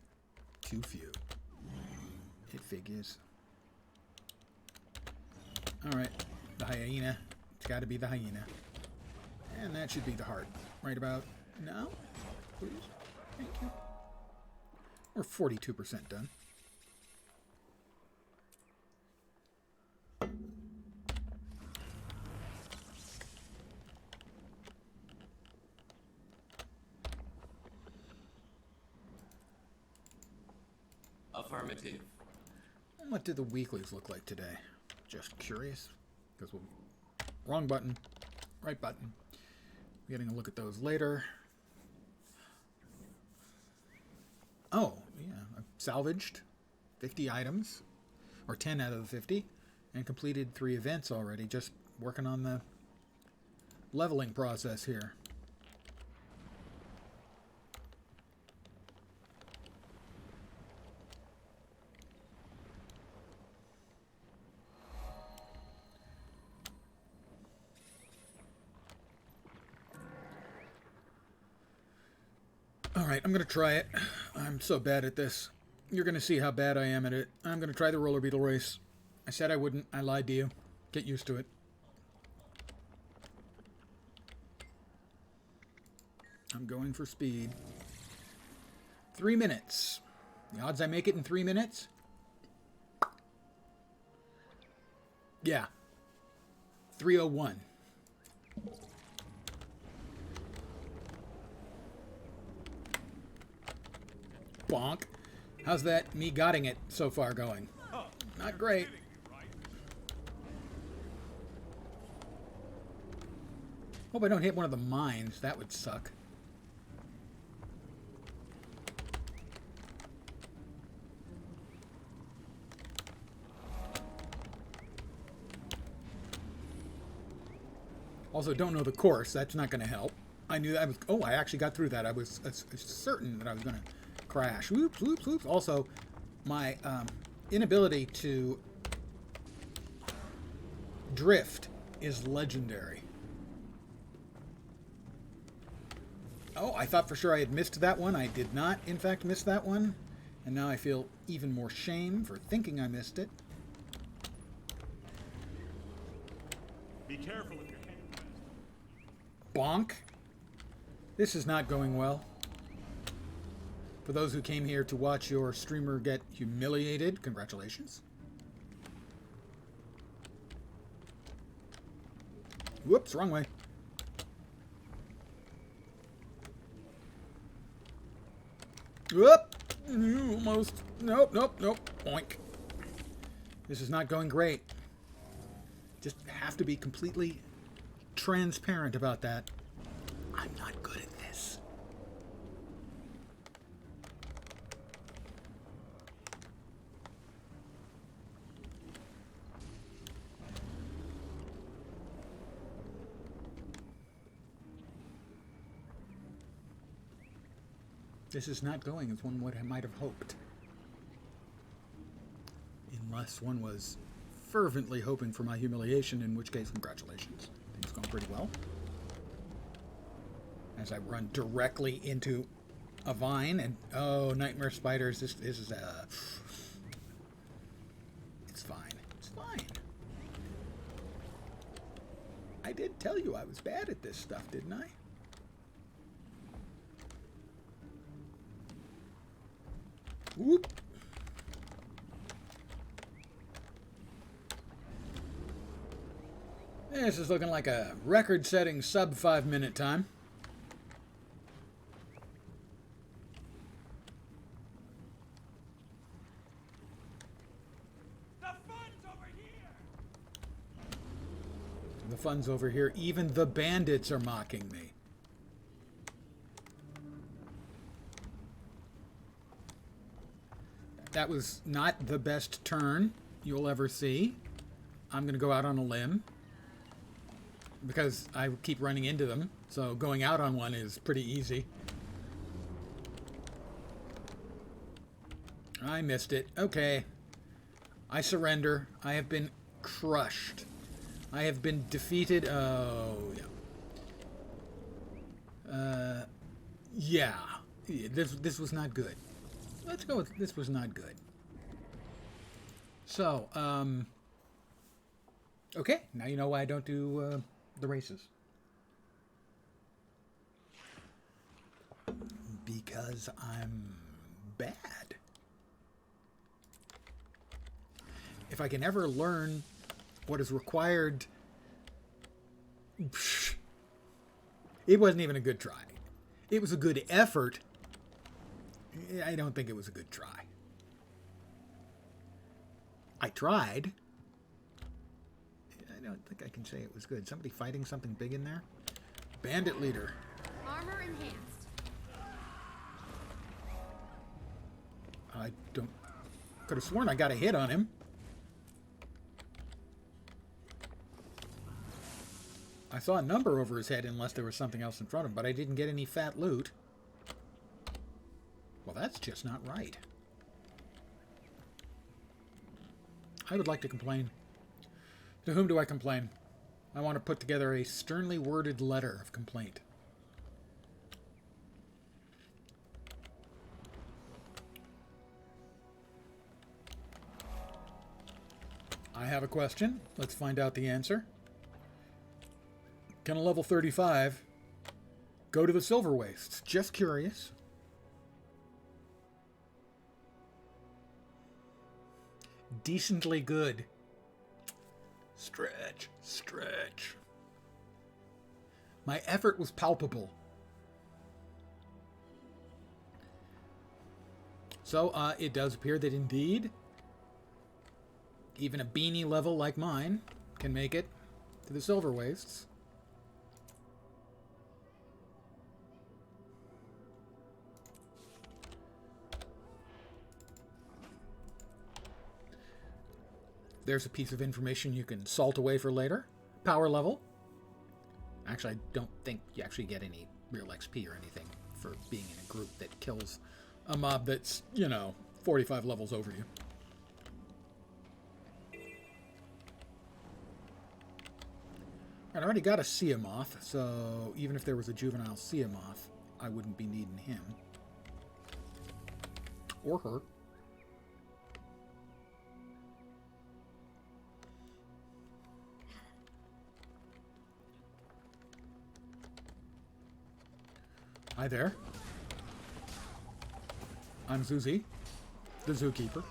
too few. It figures. Alright. The hyena. It's got to be the hyena. And that should be the heart. Right about now? Please. Thank you. We're 42% done. Affirmative. What do the weeklies look like today? Just curious. Because we'll... Wrong button. Right button. Getting a look at those later. Oh, yeah. I've salvaged 50 items, or 10 out of the 50, and completed 3 events already. Just working on the leveling process here. Alright, I'm going to try it. I'm so bad at this. You're going to see how bad I am at it. I'm going to try the roller beetle race. I said I wouldn't. I lied to you. Get used to it. I'm going for speed. 3 minutes. The odds I make it in 3 minutes? Yeah. 301. Bonk. How's that me gotting it so far going? Not great. Hope I don't hit one of the mines. That would suck. Also, don't know the course. That's not going to help. I knew that I was... Oh, I actually got through that. I was certain that I was going to crash. Whoops, whoops, whoops. Also, my inability to drift is legendary. Oh, I thought for sure I had missed that one. I did not, in fact, miss that one. And now I feel even more shame for thinking I missed it. Be careful if you're... Bonk. This is not going well. For those who came here to watch your streamer get humiliated, congratulations. Whoops, wrong way. Whoop! Almost. Nope, nope, nope. Boink. This is not going great. Just have to be completely transparent about that. I'm not good at this. This is not going as one might have hoped. Unless one was fervently hoping for my humiliation, in which case, congratulations. Things going pretty well. As I run directly into a vine, and oh, nightmare spiders, this is a... It's fine. It's fine. I did tell you I was bad at this stuff, didn't I? Whoop. This is looking like a record-setting sub 5-minute time. The fun's over here! The fun's over here. Even the bandits are mocking me. That was not the best turn you'll ever see. I'm going to go out on a limb because I keep running into them. So going out on one is pretty easy. I missed it. Okay. I surrender. I have been crushed. I have been defeated. Oh, yeah. Yeah. This was not good. Let's go with this was not good. So, okay. Now you know why I don't do the races. Because I'm bad. If I can ever learn what is required... It wasn't even a good try. It was a good effort. I don't think it was a good try. I tried. I don't think I can say it was good. Somebody fighting something big in there? Bandit leader. Armor enhanced. I don't... Could have sworn I got a hit on him. I saw a number over his head unless there was something else in front of him, but I didn't get any fat loot. Well, that's just not right. I would like to complain. To whom do I complain? I want to put together a sternly worded letter of complaint. I have a question. Let's find out the answer. Can a level 35 go to the Silver Wastes? Just curious. Decently good. Stretch, stretch. My effort was palpable. So, it does appear that indeed, even a beanie level like mine can make it to the Silver Wastes. There's a piece of information you can salt away for later. Power level. Actually, I don't think you actually get any real XP or anything for being in a group that kills a mob that's, 45 levels over you. I already got a Seamoth, so even if there was a juvenile Seamoth, I wouldn't be needing him. Or her. Hi there. I'm Zuzi, the zookeeper.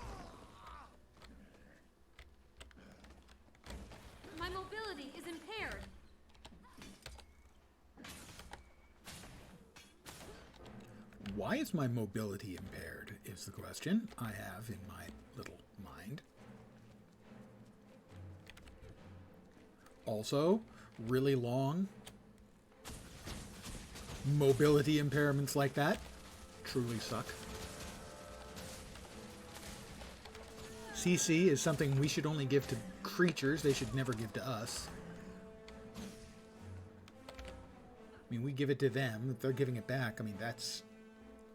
My mobility is impaired. Why is my mobility impaired, is the question I have in my little mind. Also, really long mobility impairments like that truly suck. CC is something we should only give to creatures. They should never give to us. I mean, we give it to them. If they're giving it back, I mean, that's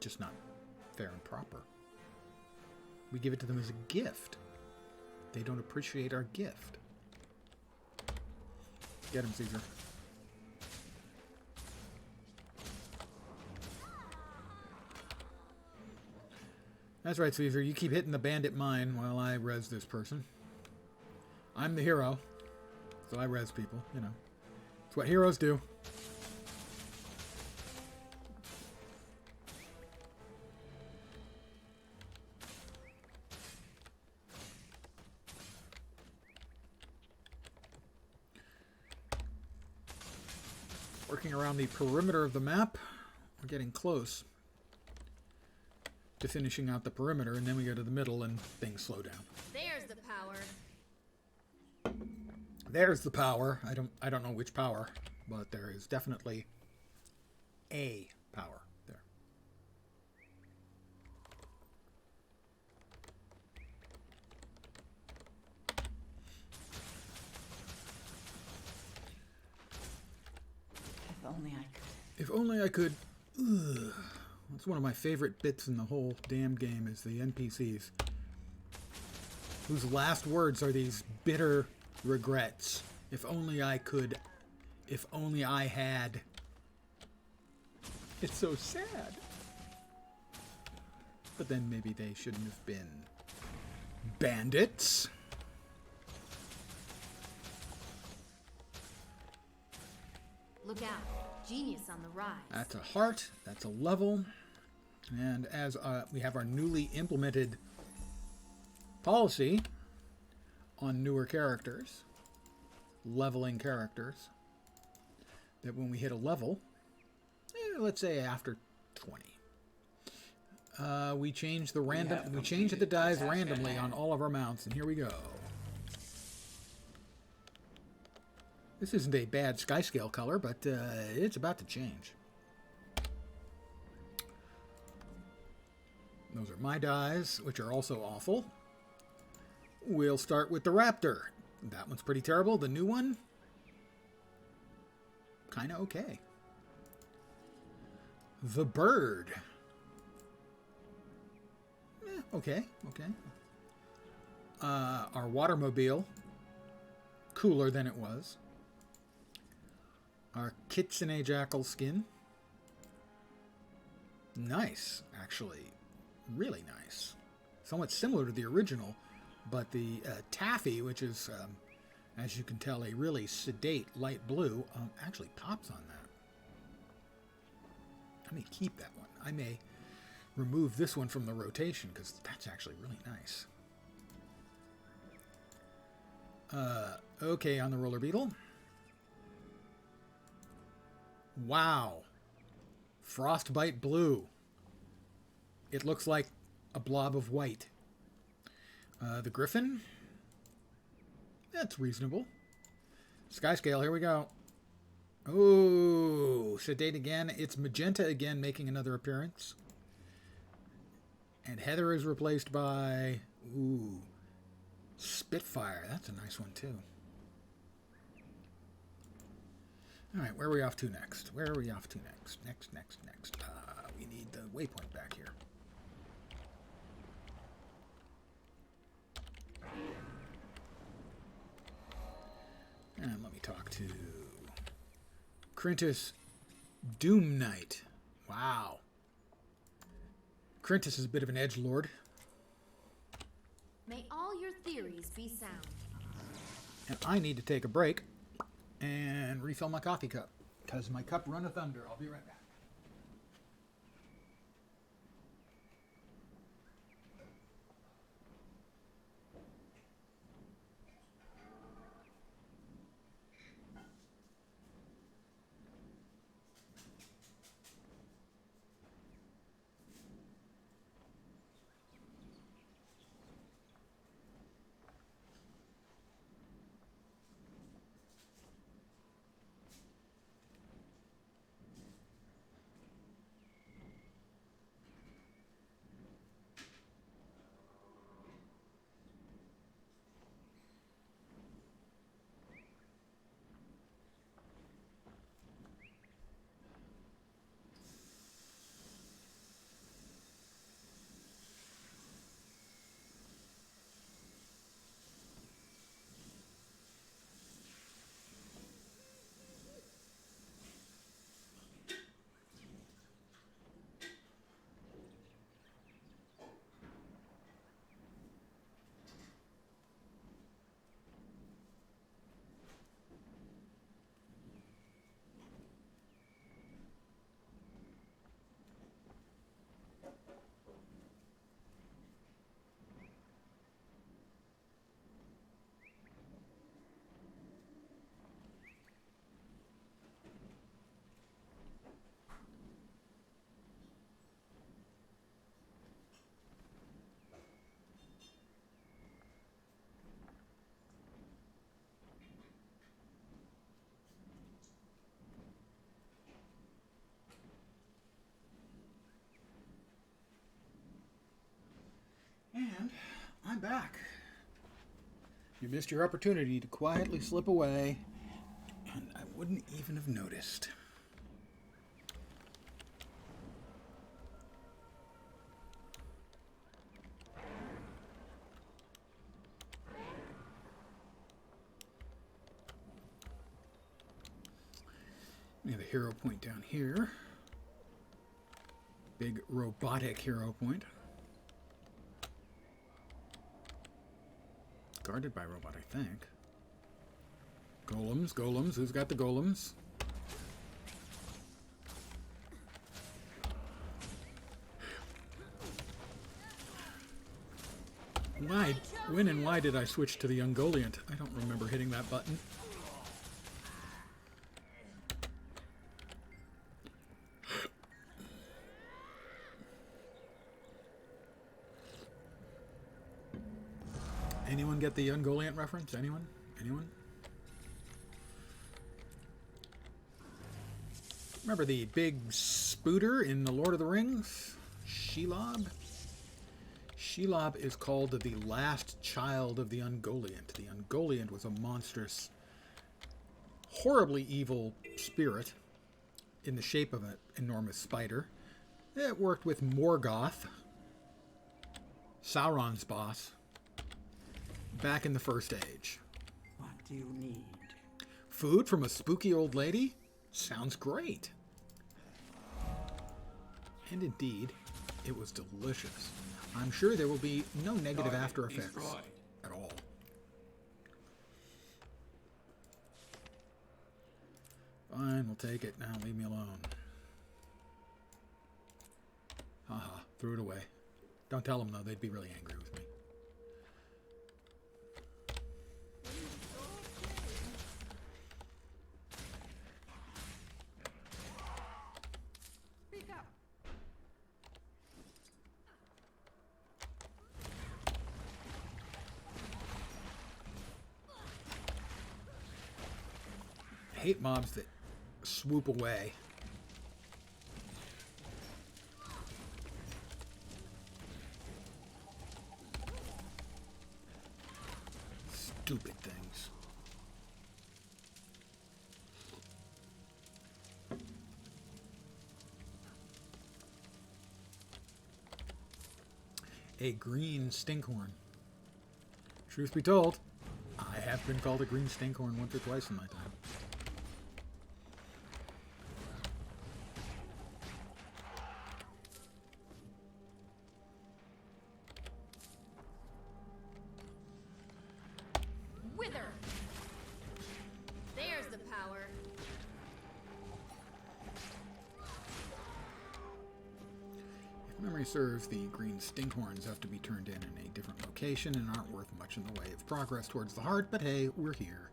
just not fair and proper. We give it to them as a gift. They don't appreciate our gift. Get him, Caesar. That's right, Caesar. You keep hitting the bandit mine while I res this person. I'm the hero, so I res people, It's what heroes do. Working around the perimeter of the map. We're getting close to finishing out the perimeter, and then we go to the middle and things slow down. There's the power. There's the power. I don't know which power, but there is definitely a power there. If only I could. If only I could. Ugh. That's one of my favorite bits in the whole damn game is the NPCs, whose last words are these bitter regrets. If only I could. If only I had. It's so sad. But then maybe they shouldn't have been bandits. Look out. Genius on the rise. That's a heart. That's a level. And as we have our newly implemented policy on newer characters, leveling characters, that when we hit a level, let's say after 20, we change the random. We change the dice randomly on all of our mounts, and here we go. This isn't a bad sky scale color, but it's about to change. Those are my dies, which are also awful. We'll start with the raptor. That one's pretty terrible. The new one, kind of okay. The bird. Okay. Our watermobile, cooler than it was. Our kitsune jackal skin. Nice, actually. Really nice. Somewhat similar to the original, but the taffy, which is, as you can tell, a really sedate light blue, actually pops on that. I may keep that one. I may remove this one from the rotation because that's actually really nice. Okay, on the roller beetle. Wow. Frostbite blue. It looks like a blob of white. The griffin. That's reasonable. Skyscale, here we go. Oh, sedate again. It's magenta again, making another appearance. And Heather is replaced by... Ooh. Spitfire. That's a nice one, too. Alright, where are we off to next? Where are we off to next? Next. We need the waypoint back here. And let me talk to Crintus Doom Knight. Wow. Crintus is a bit of an edgelord. May all your theories be sound. And I need to take a break and refill my coffee cup, because my cup runneth under. I'll be right back. And I'm back. You missed your opportunity to quietly slip away, and I wouldn't even have noticed. We have a hero point down here. Big robotic hero point. Guarded by robot, I think. Golems. Who's got the golems? When and why did I switch to the Ungoliant? I don't remember hitting that button. Anyone get the Ungoliant reference? Anyone? Remember the big spooter in the Lord of the Rings? Shelob? Shelob is called the last child of the Ungoliant. The Ungoliant was a monstrous, horribly evil spirit in the shape of an enormous spider. It worked with Morgoth, Sauron's boss, back in the First Age. What do you need? Food from a spooky old lady? Sounds great. And indeed, it was delicious. I'm sure there will be no negative after effects at all. Fine, we'll take it. Now leave me alone. Haha, threw it away. Don't tell them, though. They'd be really angry with me. Speak up. I hate mobs that swoop away. Stupid things. A green stinkhorn. Truth be told, I have been called a green stinkhorn once or twice in my time. Wither. There's the power. If memory serves, the green stinkhorns have to be turned in a different location and aren't worth much in the way of progress towards the heart, but hey, we're here.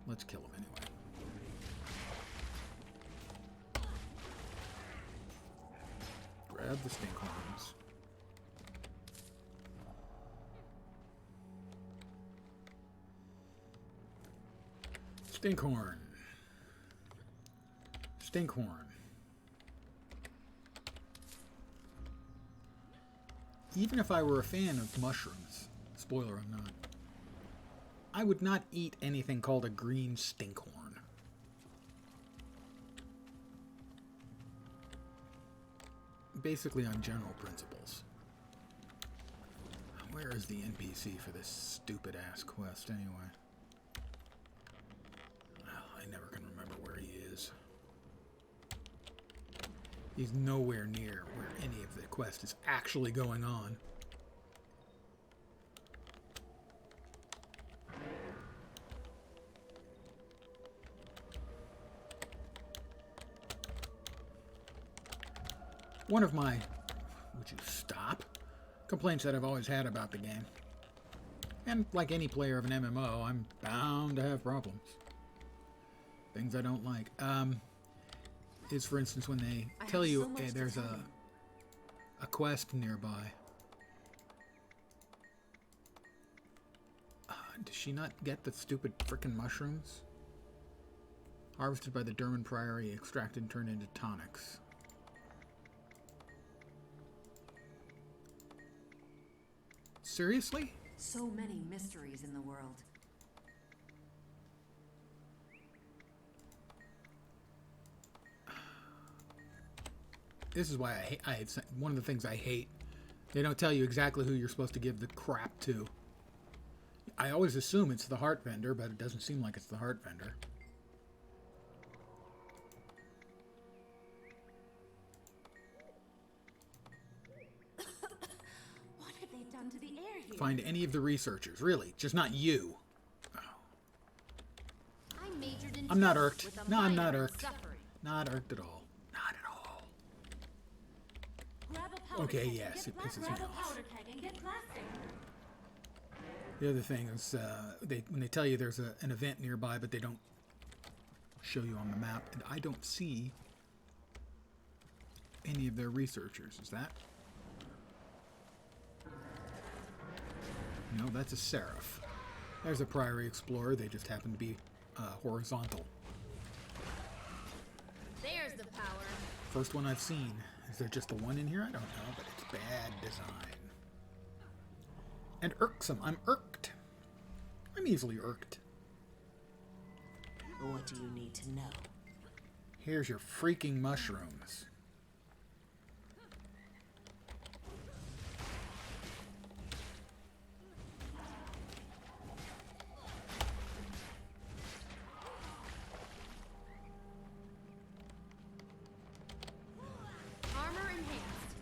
Let's kill them anyway. Grab the stinkhorns. Stinkhorn. Stinkhorn. Even if I were a fan of mushrooms, spoiler, I'm not, I would not eat anything called a green stinkhorn. Basically on general principles. Where is the NPC for this stupid-ass quest, anyway? Well, I never can remember where he is. He's nowhere near where any of the quest is actually going on. One of my, would you stop, complaints that I've always had about the game, and like any player of an MMO, I'm bound to have problems. Things I don't like. Is, for instance, when they tell you there's a quest nearby. Does she not get the stupid frickin' mushrooms? Harvested by the Derman Priory, extracted and turned into tonics. Seriously? So many mysteries in the world. This is why one of the things I hate. They don't tell you exactly who you're supposed to give the crap to. I always assume it's the heart vendor, but it doesn't seem like it's the heart vendor. What have they done to the air here? Find any of the researchers, really, just not you. Oh. I majored in I'm not physics irked. with a No, I'm minor not in irked. suffering. Not irked at all. Not at all. Grab a powder Okay, keg and yes, get it pisses me grab a off. powder keg and get plastic. The other thing is, when they tell you there's an event nearby, but they don't show you on the map, and I don't see any of their researchers. Is that? No, that's a seraph. There's a Priory Explorer. They just happen to be horizontal. There's the power. First one I've seen. Is there just the one in here? I don't know, but it's bad design. And irksome. I'm irked. I'm easily irked. What do you need to know? Here's your freaking mushrooms. Armor enhanced.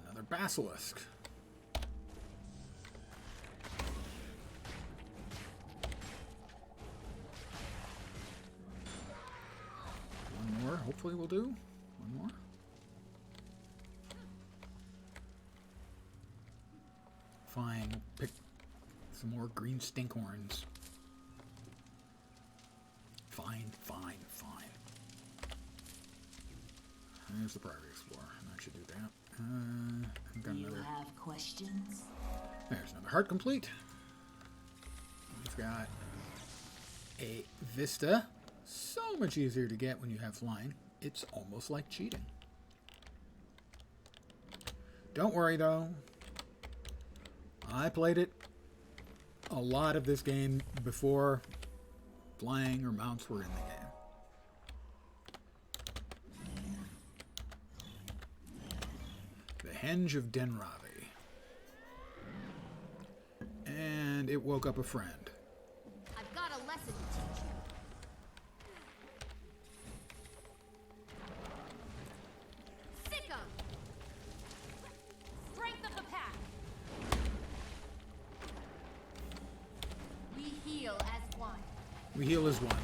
Another basilisk. One more, hopefully we'll do. One more. Fine, we'll pick some more green stinkhorns. Fine, fine, fine. There's the Priory Explorer. That should do that. I've got You another. have questions? There's another heart complete. We've got a Vista. So much easier to get when you have flying. It's almost like cheating. Don't worry though. I played it a lot of this game before flying or mounts were in the game. The Henge of Denravi. And it woke up a friend. I've got a lesson to teach you. Sick 'em! Strength of the pack. We heal as one. We heal as one.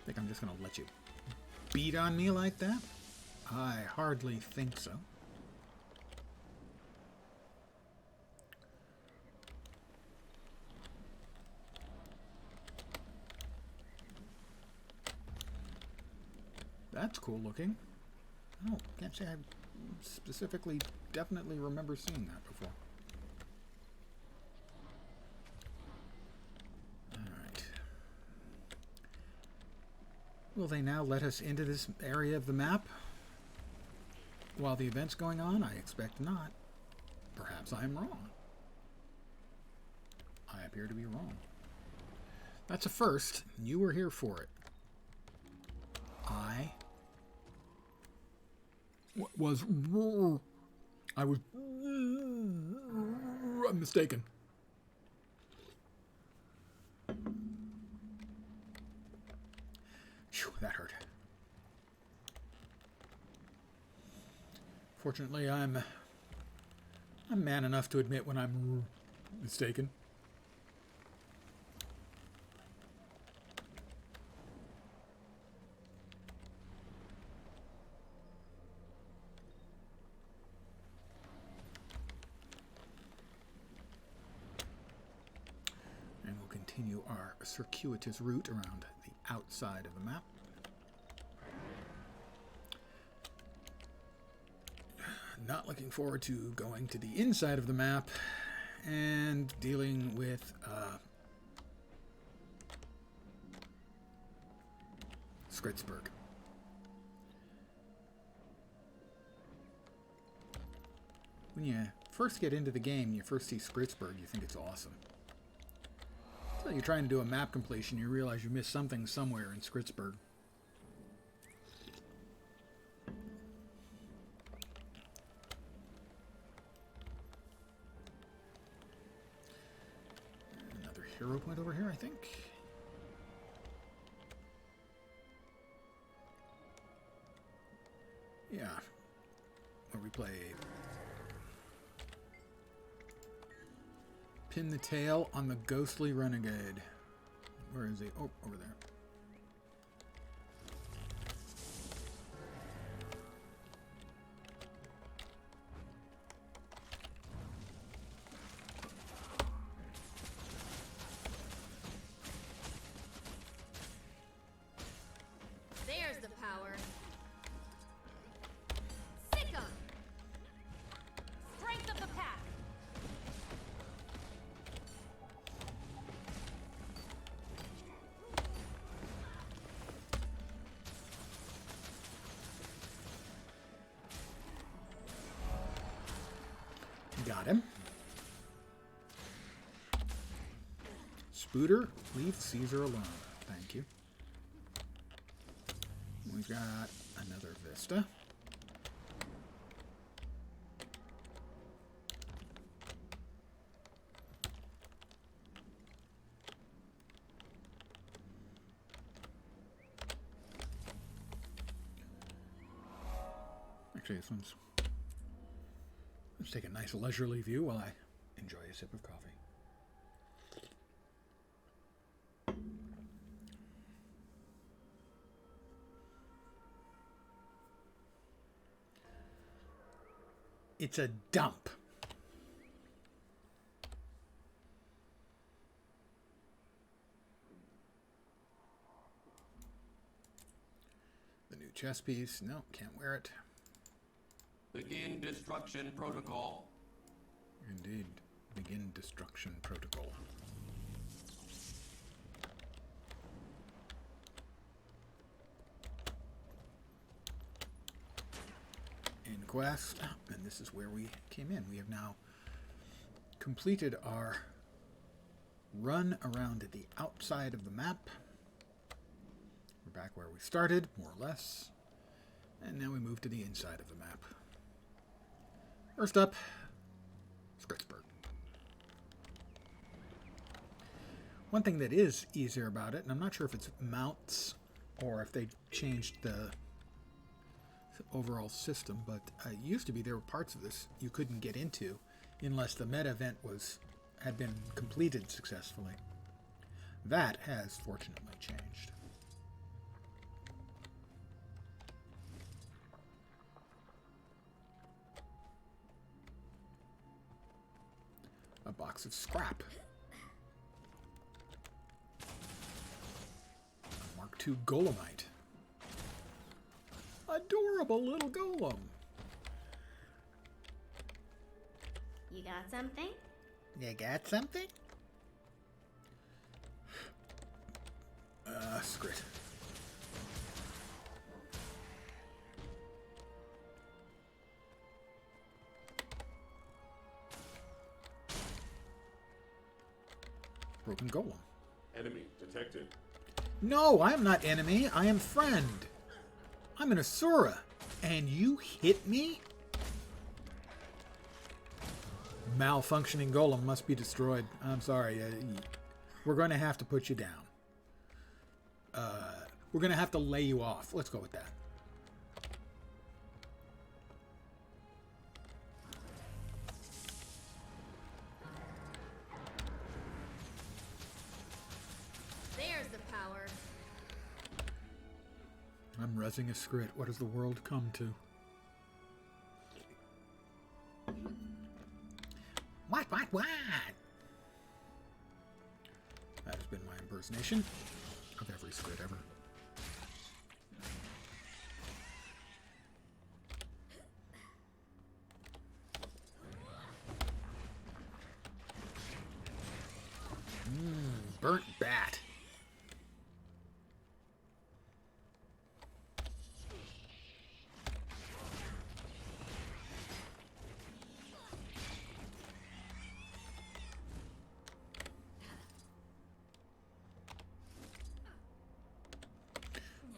Think I'm just gonna let you beat on me like that? I hardly think so. That's cool looking. Oh, can't say I specifically, definitely remember seeing that before. Alright. Will they now let us into this area of the map while the event's going on? I expect not. Perhaps I am wrong. I appear to be wrong. That's a first. You were here for it. I was mistaken. Phew, that hurt. Fortunately, I'm man enough to admit when I'm mistaken. Continue our circuitous route around the outside of the map. Not looking forward to going to the inside of the map and dealing with Skritzberg. When you first get into the game, you first see Skritzberg, you think it's awesome. So you're trying to do a map completion, you realize you missed something somewhere in Skritzberg. Another hero point over here, I think. Yeah. Where we play Pin the tail on the ghostly renegade. Where is he? Oh, over there. got him. Spooter, leave Caesar alone. Thank you. We got another Vista. Actually, this one's... Let's take a nice leisurely view while I enjoy a sip of coffee. It's a dump. The new chess piece. No, can't wear it. Begin destruction protocol. Indeed. Begin destruction protocol. In quest, and this is where we came in. We have now completed our run around the outside of the map. We're back where we started, more or less. And now we move to the inside of the map. First up, Scritsburg. One thing that is easier about it, and I'm not sure if it's mounts or if they changed the overall system, but it used to be there were parts of this you couldn't get into unless the meta event had been completed successfully. That has fortunately changed. A box of scrap. A Mark II Golemite. Adorable little golem. You got something? You got something? Scrit. Broken golem. Enemy detected. No, I am not enemy. I am friend. I'm an Asura. And you hit me? Malfunctioning golem must be destroyed. I'm sorry. We're going to have to put you down. We're going to have to lay you off. Let's go with that. There's the power. I'm resing a Scrit. What has the world come to? What? That has been my impersonation of every Scrit ever. Burnt bat.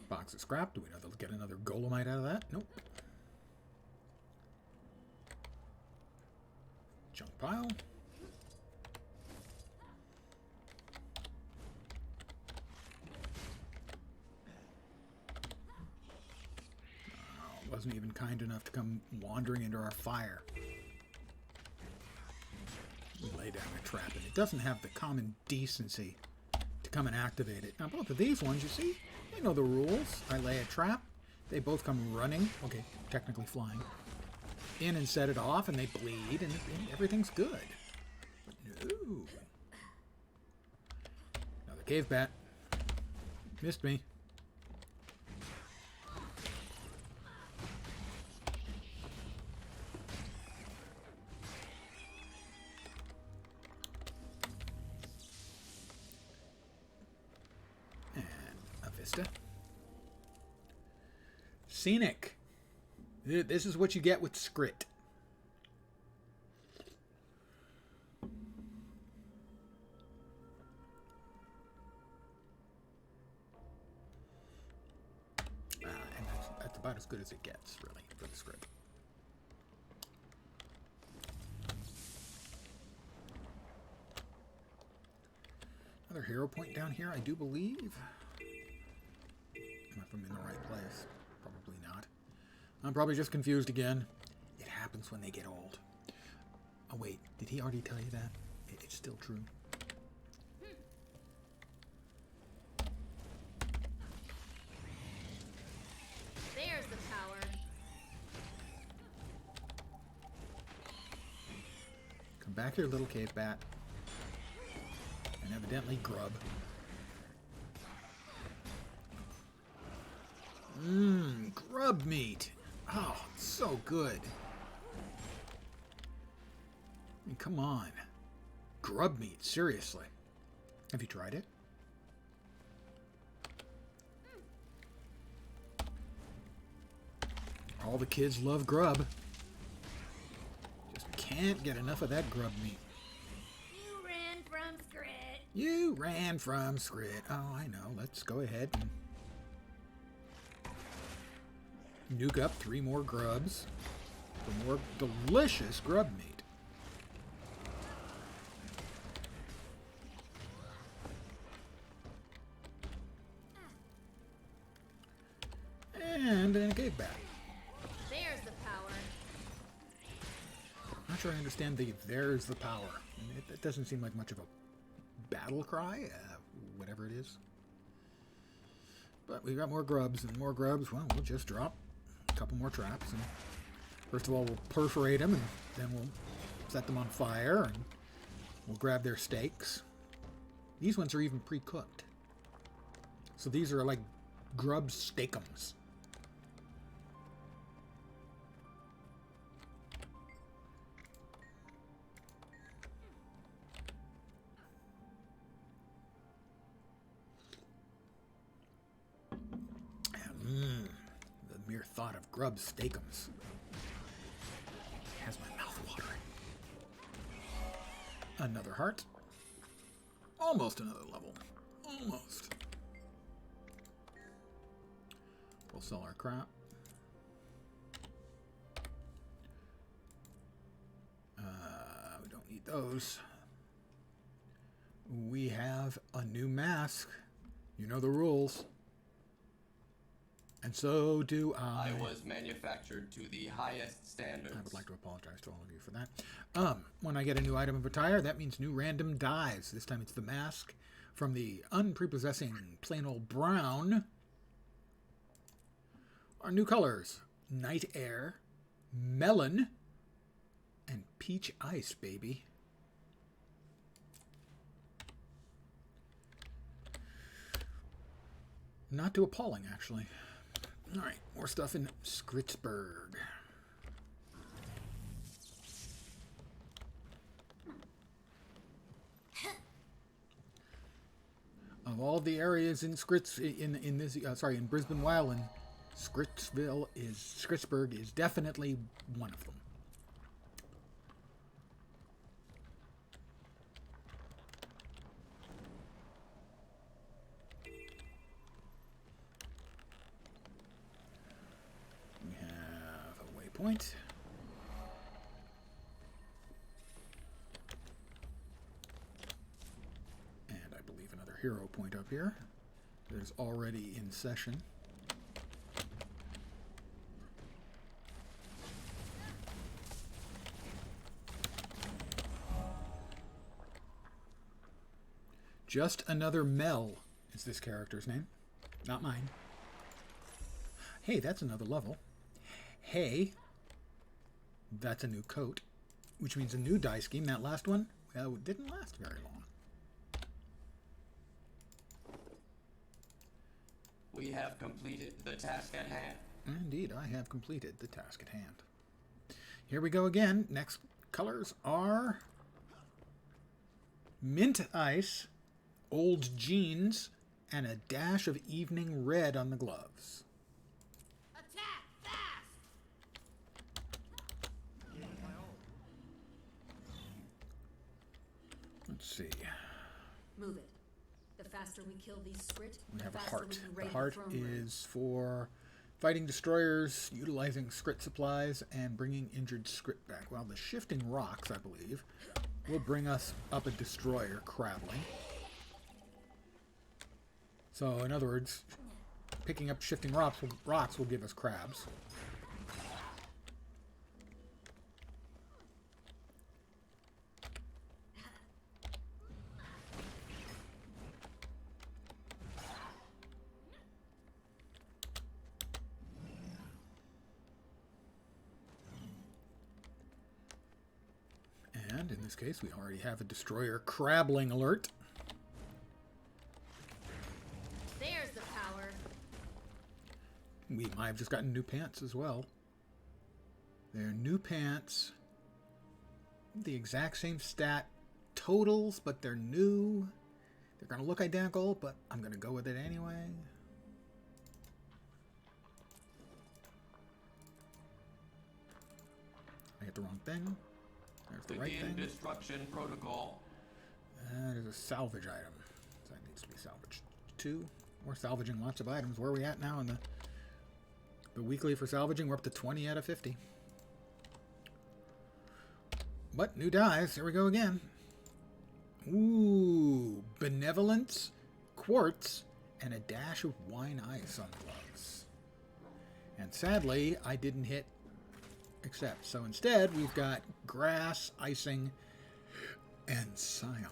Box of scrap. Do we know they'll get another Golemite out of that? Nope. Junk pile. Wasn't even kind enough to come wandering into our fire. We lay down a trap, and it doesn't have the common decency to come and activate it. Now, both of these ones, you see, they know the rules. I lay a trap. They both come running. Okay, technically flying. In and set it off, and they bleed, and everything's good. But no. Another cave bat. Missed me. Scenic. This is what you get with Scrit. good as it gets, really, for the script. Another hero point down here, I do believe. If I'm in the right place. Probably not. I'm probably just confused again. It happens when they get old. Oh wait, did he already tell you that? It's still true. There's the power. Come back here, little cave bat. And evidently grub. Mmm, grub meat. Oh, it's so good. I mean, come on. Grub meat, seriously. Have you tried it? All the kids love grub. Just can't get enough of that grub meat. You ran from Scrit. You ran from Scrit. Oh, I know. Let's go ahead and nuke up 3 more grubs for more delicious grub meat. And a cave bat. There's the power. Not sure I understand the "there's the power." I mean, it doesn't seem like much of a battle cry, whatever it is. But we've got more grubs, and more grubs. Well, we'll just drop a couple more traps. And first of all, we'll perforate them, and then we'll set them on fire, and we'll grab their steaks. These ones are even pre-cooked. So these are like grub steakums. The mere thought of grub steakums has my mouth watering. Another heart. Almost another level. Almost. We'll sell our crap. We don't need those. We have a new mask. You know the rules. And so do I. I was manufactured to the highest standards. I would like to apologize to all of you for that. When I get a new item of attire, that means new random dyes. This time it's the mask from the unprepossessing plain old brown. Our new colors: Night Air, Melon, and Peach Ice, baby. Not too appalling, actually. All right, more stuff in Skritsburg. Of all the areas in in Brisbane Wildland, Skritsburg is definitely one of them. We have a waypoint. And I believe another hero point up here that is already in session. Just Another Mel is this character's name. Not mine. Hey, that's another level. Hey, that's a new coat, which means a new die scheme. That last one, well, it didn't last very long. We have completed the task at hand. Indeed, I have completed the task at hand. Here we go again. Next colors are mint ice, old jeans, and a dash of evening red on the gloves. Attack fast! Let's see. Move it. The faster we kill these Skrit, We the have a faster heart. we can The raid heart throne room. is for Fighting destroyers, utilizing script supplies, and bringing injured script back. Well, the shifting rocks, I believe, will bring us up a destroyer crabbling. So, in other words, picking up shifting rocks will give us crabs. And in this case, we already have a destroyer crabbling alert. There's the power. We might have just gotten new pants as well. They're new pants. The exact same stat totals, but they're new. They're going to look identical, but I'm going to go with it anyway. I hit the wrong thing. There's the right thing. Destruction protocol. There's a salvage item. So that needs to be salvaged. 2. We're salvaging lots of items. Where are we at now in the weekly for salvaging? We're up to 20 out of 50. But new dies. Here we go again. Ooh, benevolence, quartz, and a dash of wine ice on gloves. And sadly, I didn't hit accept. So instead, we've got grass, icing, and scion.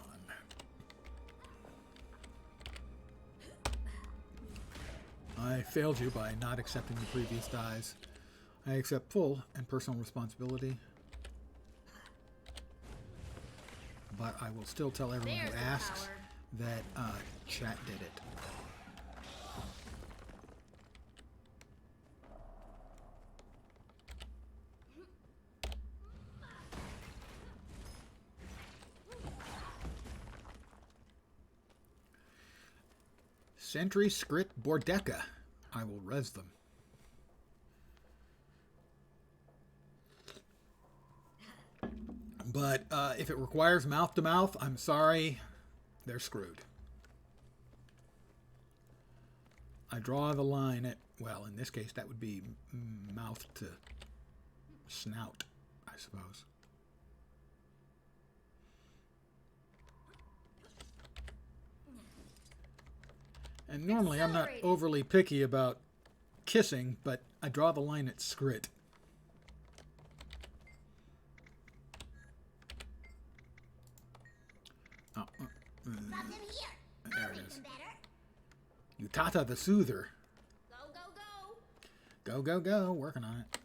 I failed you by not accepting the previous dies. I accept full and personal responsibility. But I will still tell everyone who asks that chat did it. Sentry, Scrit, Bordeca. I will res them. But if it requires mouth-to-mouth, I'm sorry, they're screwed. I draw the line at, well, in this case, that would be mouth to snout, I suppose. And normally I'm not overly picky about kissing, but I draw the line at scrit. Oh, there it is. Utata the Soother. Go, go, go. Go, go, go. Working on it.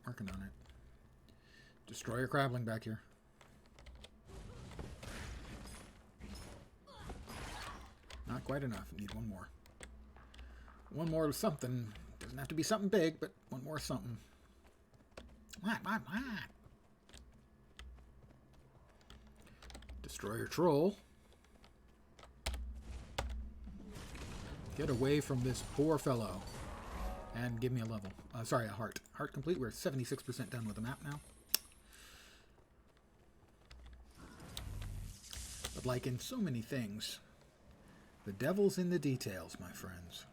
Working on it. Destroyer crabbling back here. Not quite enough. Need one more. One more something. Doesn't have to be something big, but one more something. What? Destroyer troll. Get away from this poor fellow. And give me a level. Sorry, a heart. Heart complete. We're 76% done with the map now. But like in so many things, the devil's in the details, my friends.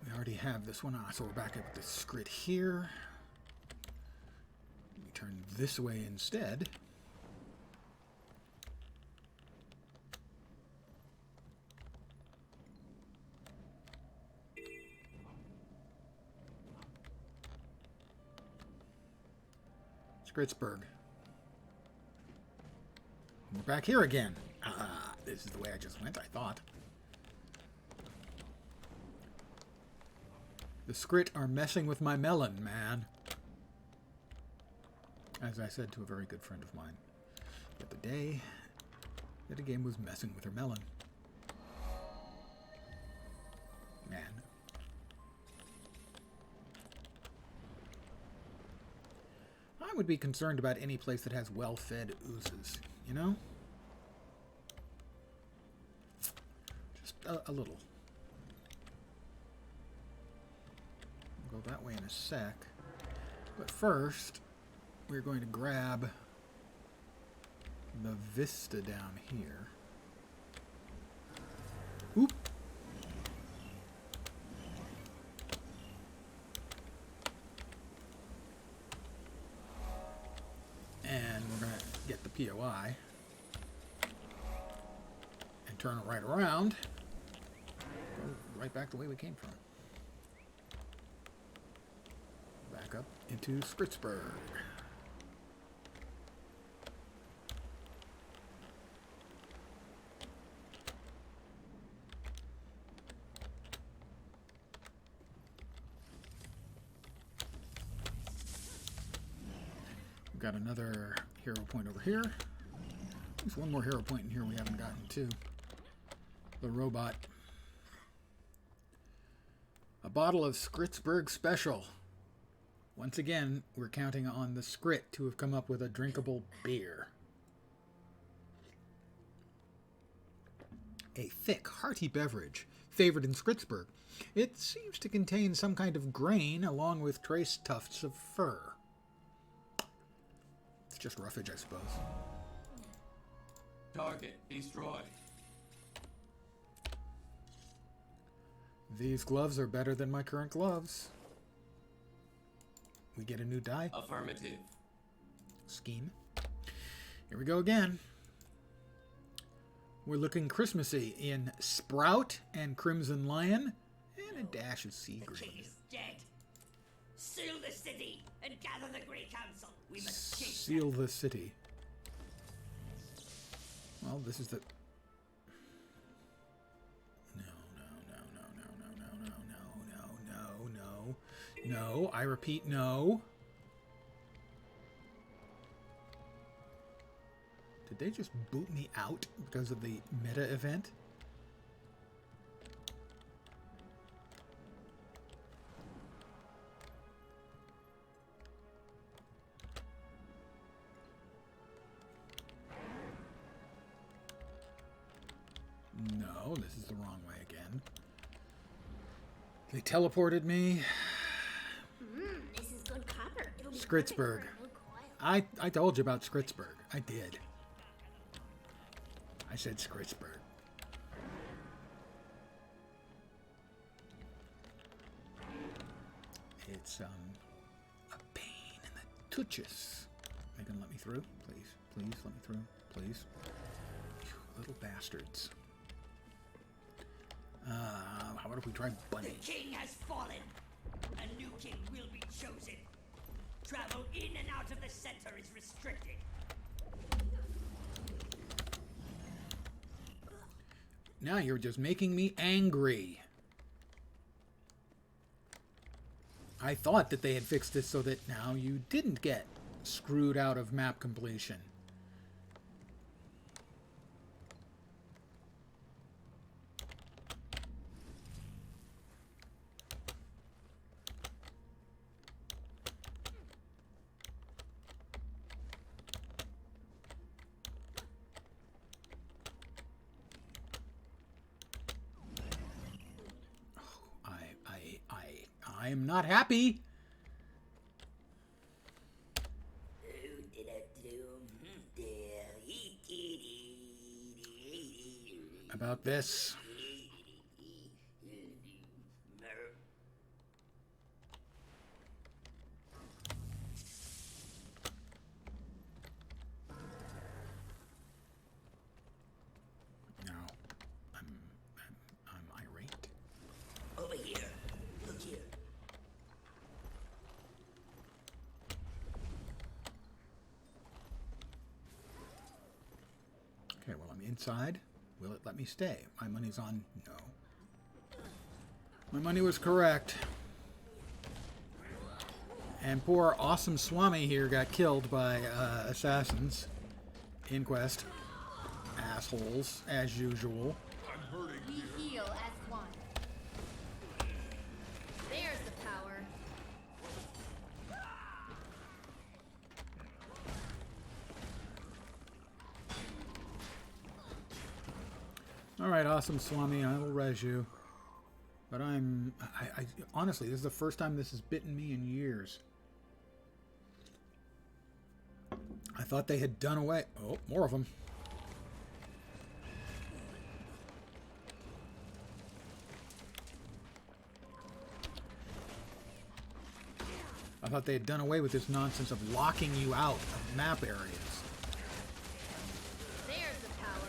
We already have this one on, so we're back at the scrit here. We turn this way instead. Skritzberg. We're back here again. This is the way I just went, I thought. The Skrit are messing with my melon, man. As I said to a very good friend of mine the other day, that a game was messing with her melon. Man. I would be concerned about any place that has well-fed oozes, you know? Just a little. We'll go that way in a sec. But first, we're going to grab the vista down here. Oop! And we're going to get the POI and turn it right around. Go right back the way we came from. Back up into Scritsburg. We've got another hero point over here. There's one more hero point in here we haven't gotten to. The robot. A bottle of Scritsburg Special. Once again, we're counting on the Scrit to have come up with a drinkable beer. A thick, hearty beverage, favored in Scritsburg. It seems to contain some kind of grain along with trace tufts of fur. It's just roughage, I suppose. Target destroyed. These gloves are better than my current gloves. We get a new die. Affirmative. Scheme. Here we go again. We're looking Christmassy in Sprout and Crimson Lion and a dash of sea green. The king is dead. Seal the city and gather the Great Council. We must chase Seal the city. Well, this is the... No, I repeat, no. Did they just boot me out because of the meta event? No, this is the wrong way again. They teleported me. This is good copper. It'll be Scritsburg. perfect for a milk coil. I told you about Scritsburg. I did. I said Scritsburg. It's a pain in the tuchus. Are they gonna let me through? Please, please let me through, please. Phew, little bastards. How about if we try Bunny? The king has fallen. A new king will be chosen. Travel in and out of the center is restricted. Now you're just making me angry. I thought that they had fixed this so that now you didn't get screwed out of map completion. I am not happy. About this. No, I'm irate. Over here. Look here. Okay, well, I'm inside. Will it let me stay? My money's on no. My money was correct. And poor awesome Swami here got killed by assassins. Inquest. Assholes, as usual. We heal as one. There's the power. Alright, awesome Swami, I will res you. But I honestly, this is the first time this has bitten me in years. I thought they had done away. Oh, more of them. I thought they had done away with this nonsense of locking you out of map areas. There's the power.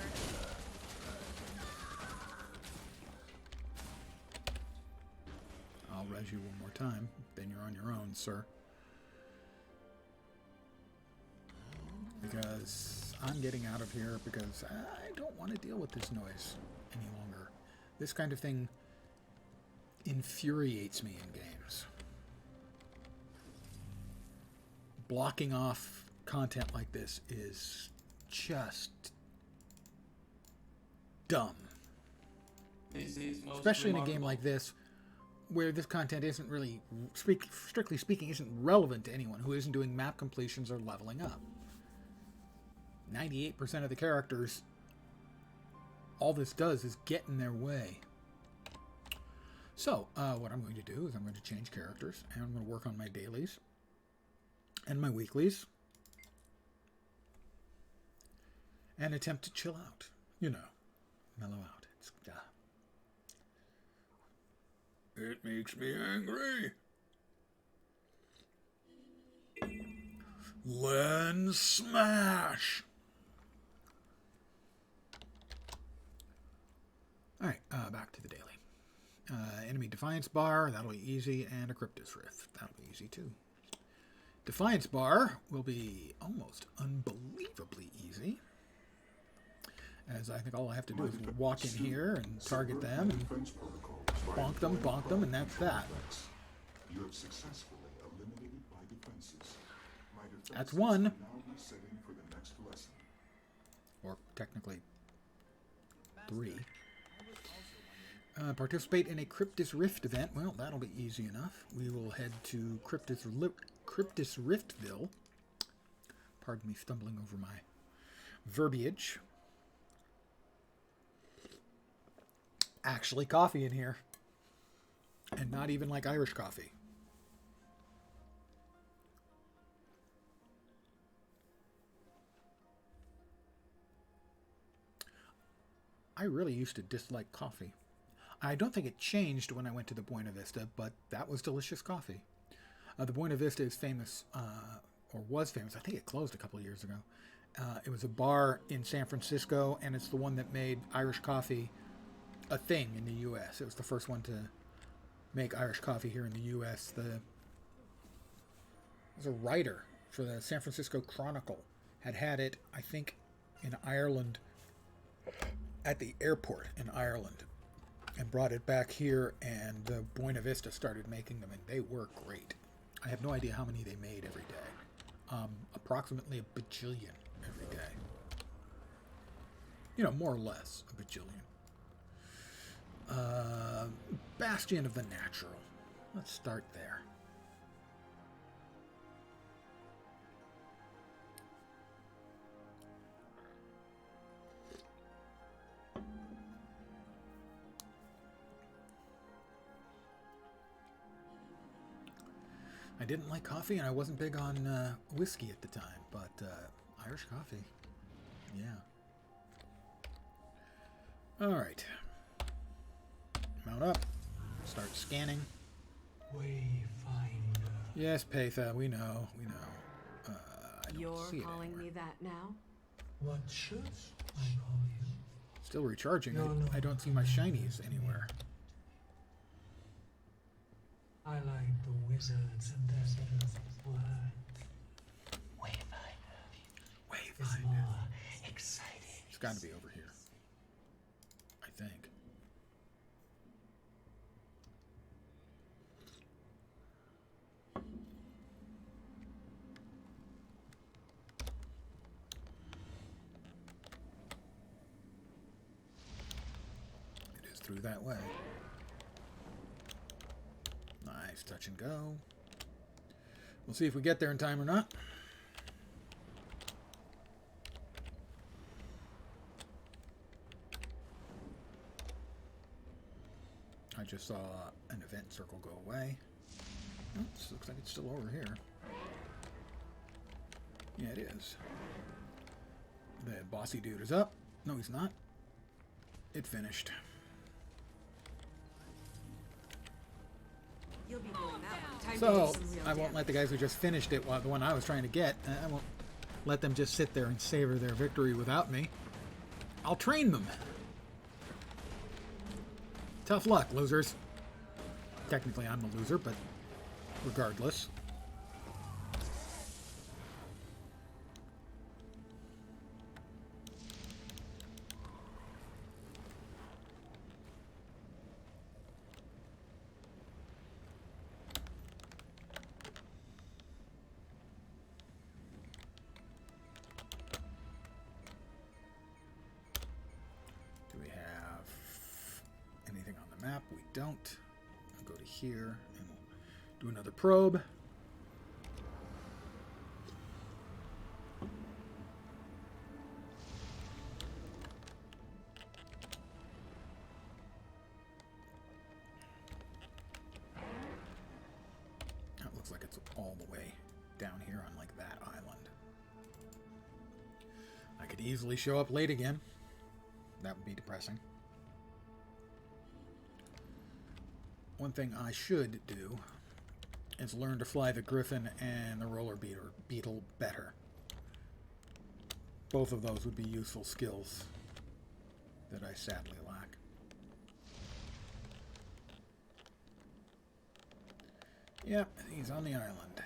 I'll res you one more time. Then you're on your own, sir. Because I'm getting out of here because I don't want to deal with this noise any longer. This kind of thing infuriates me in games. Blocking off content like this is just dumb. Especially in a game like this, where this content isn't really, strictly speaking, isn't relevant to anyone who isn't doing map completions or leveling up. 98% of the characters, all this does is get in their way. So, what I'm going to do is I'm going to change characters, and I'm going to work on my dailies and my weeklies, and attempt to chill out. You know, mellow out. It makes me angry. Lens smash. Alright, back to the daily. Enemy Defiance Bar, that'll be easy, and a Cryptus Rift, that'll be easy too. Defiance Bar will be almost unbelievably easy, as I think all I have to do is walk in here and target them, and bonk them, and that's that. You have successfully eliminated my defenses. My defenses That's one. now be setting for the next lesson. Or technically 3. Participate in a Cryptus Rift event. Well, that'll be easy enough. We will head to Cryptus Riftville. Pardon me stumbling over my verbiage. Actually coffee in here. And not even like Irish coffee. I really used to dislike coffee. I don't think it changed when I went to the Buena Vista, but that was delicious coffee. The Buena Vista is famous, or was famous. I think it closed a couple of years ago. It was a bar in San Francisco, and it's the one that made Irish coffee a thing in the U.S. It was the first one to make Irish coffee here in the U.S. There was a writer for the San Francisco Chronicle had it, I think, in Ireland, at the airport in Ireland, and brought it back here, and Buena Vista started making them, and they were great. I have no idea how many they made every day. Approximately a bajillion every day. You know, more or less a bajillion. Bastion of the Natural. Let's start there. I didn't like coffee, and I wasn't big on whiskey at the time, but Irish coffee, yeah. All right. Mount up. Start scanning. Wayfinder. Yes, Patha, we know. I don't You're see it calling anywhere. me that now? What should I call you? Still recharging. No, I don't see my shinies anywhere. I like the wizards and their sort of word. Wayfinder. Is more exciting. It's got to be over here. I think. It is through that way. Nice touch and go. We'll see if we get there in time or not. I just saw an event circle go away. Oh, this looks like it's still over here. Yeah, it is. The bossy dude is up. No, he's not. It finished. You'll be doing that one. Time to So, do some real I won't let the guys who just finished it, the one I was trying to get, I won't let them just sit there and savor their victory without me. I'll train them. Tough luck, losers. Technically, I'm the loser, but regardless. Do we have anything on the map? We don't. I'll go to here and we'll do another probe. That looks like it's all the way down here on like that island. I could easily show up late again. That would be depressing. One thing I should do is learn to fly the Griffin and the roller beetle better. Both of those would be useful skills that I sadly lack. Yep, he's on the island.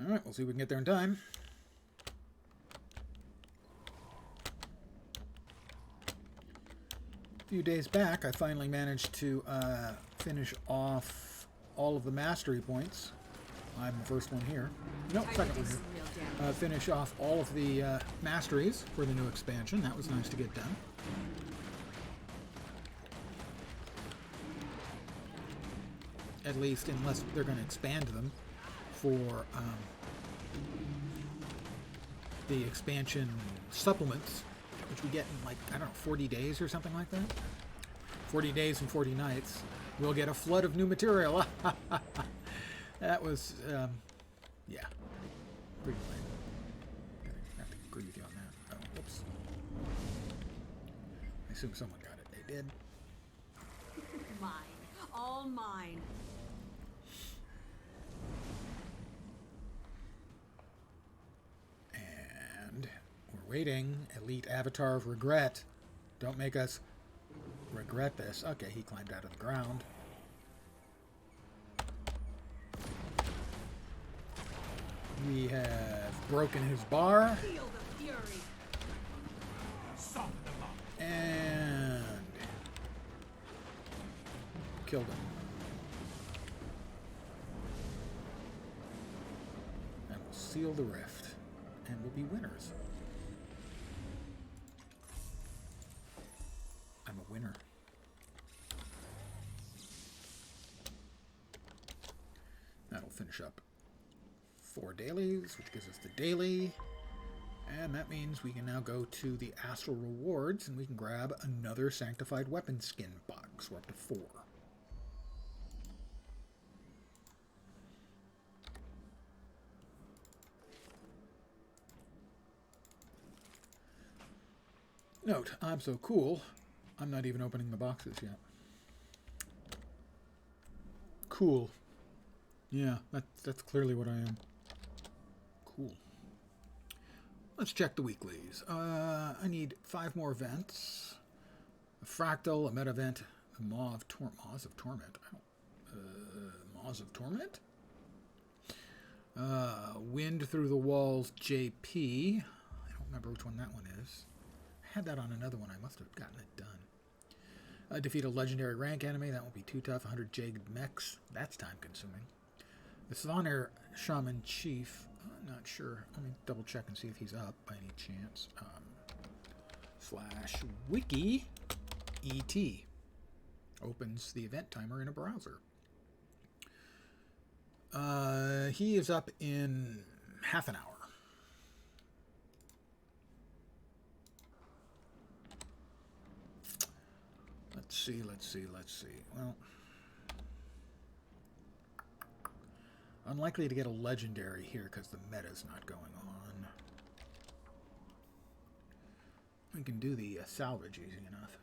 Alright, we'll see if we can get there in time. A few days back, I finally managed to finish off all of the mastery points. I'm the first one here. Nope, second one here. Finish off all of the masteries for the new expansion. That was nice to get done. At least, unless they're going to expand them for the expansion supplements, which we get in like, I don't know, 40 days or something like that. 40 days and 40 nights. We'll get a flood of new material. That was, yeah, pretty lame. I have to agree with you on that. Oh, whoops. I assume someone got it. They did. Mine. All mine. And we're waiting. Elite Avatar of Regret. Don't make us regret this. Okay, he climbed out of the ground. We have broken his bar. Feel the fury. And killed him. And we'll seal the rift. And we'll be winners. I'm a winner. That'll finish up 4 dailies, which gives us the daily. And that means we can now go to the Astral Rewards and we can grab another Sanctified Weapon Skin box. We're up to 4. Note, I'm so cool, I'm not even opening the boxes yet. Cool. Yeah, that's clearly what I am. Cool. Let's check the weeklies. I need 5 more events. A fractal, a meta event, a Maw of Torment. Maws of Torment? Wind Through the Walls JP. I don't remember which one that one is. I had that on another one. I must have gotten it done. Defeat a legendary rank enemy. That won't be too tough. 100 Jagged Mechs. That's time consuming. The Svanir Shaman Chief. I'm not sure. Let me double check and see if he's up by any chance. /wiki ET. Opens the event timer in a browser. He is up in half an hour. let's see. Well, unlikely to get a legendary here because the meta's not going on. We can do the salvage easy enough.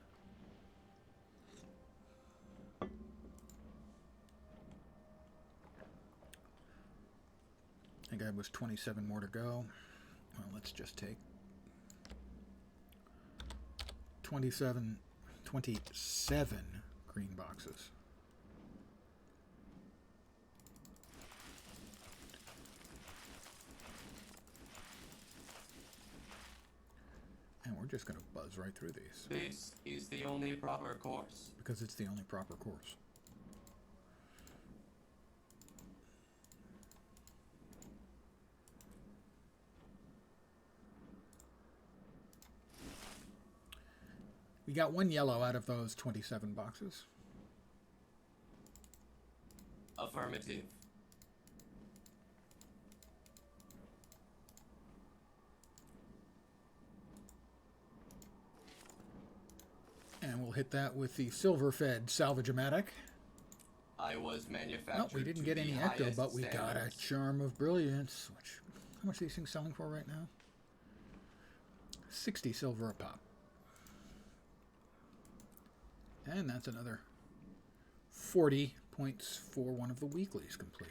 I think I was 27 more to go. Well, let's just take 27 green boxes. And we're just going to buzz right through these. This is the only proper course. Because it's the only proper course. We got one yellow out of those 27 boxes. Affirmative. And we'll hit that with the silver-fed salvage-o-matic. I was manufactured. No, we didn't get any ecto, but we got a charm of brilliance. Which, how much are these things selling for right now? 60 silver a pop. And that's another 40 points for one of the weeklies complete.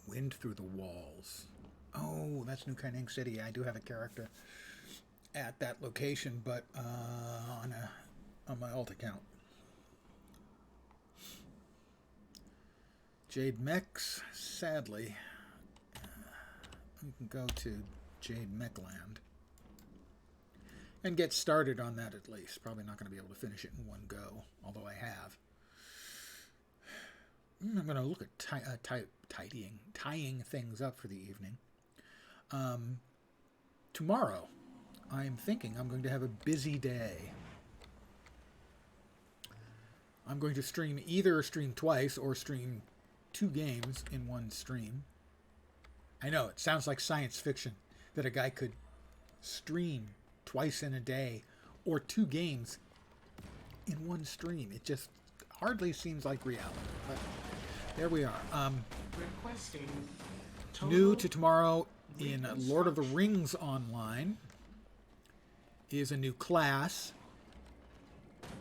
Wind through the walls. Oh, that's New Canning City. I do have a character at that location, but on my alt account. Jade Mechs, sadly, we can go to Jade Mechland and get started on that at least. Probably not going to be able to finish it in one go, although I have. I'm going to look at tying things up for the evening. Tomorrow, I'm thinking I'm going to have a busy day. I'm going to either stream twice or stream 2 games in one stream. I know, it sounds like science fiction that a guy could stream twice in a day or 2 games in one stream. It just hardly seems like reality. But there we are. New to tomorrow in Lord of the Rings Online is a new class.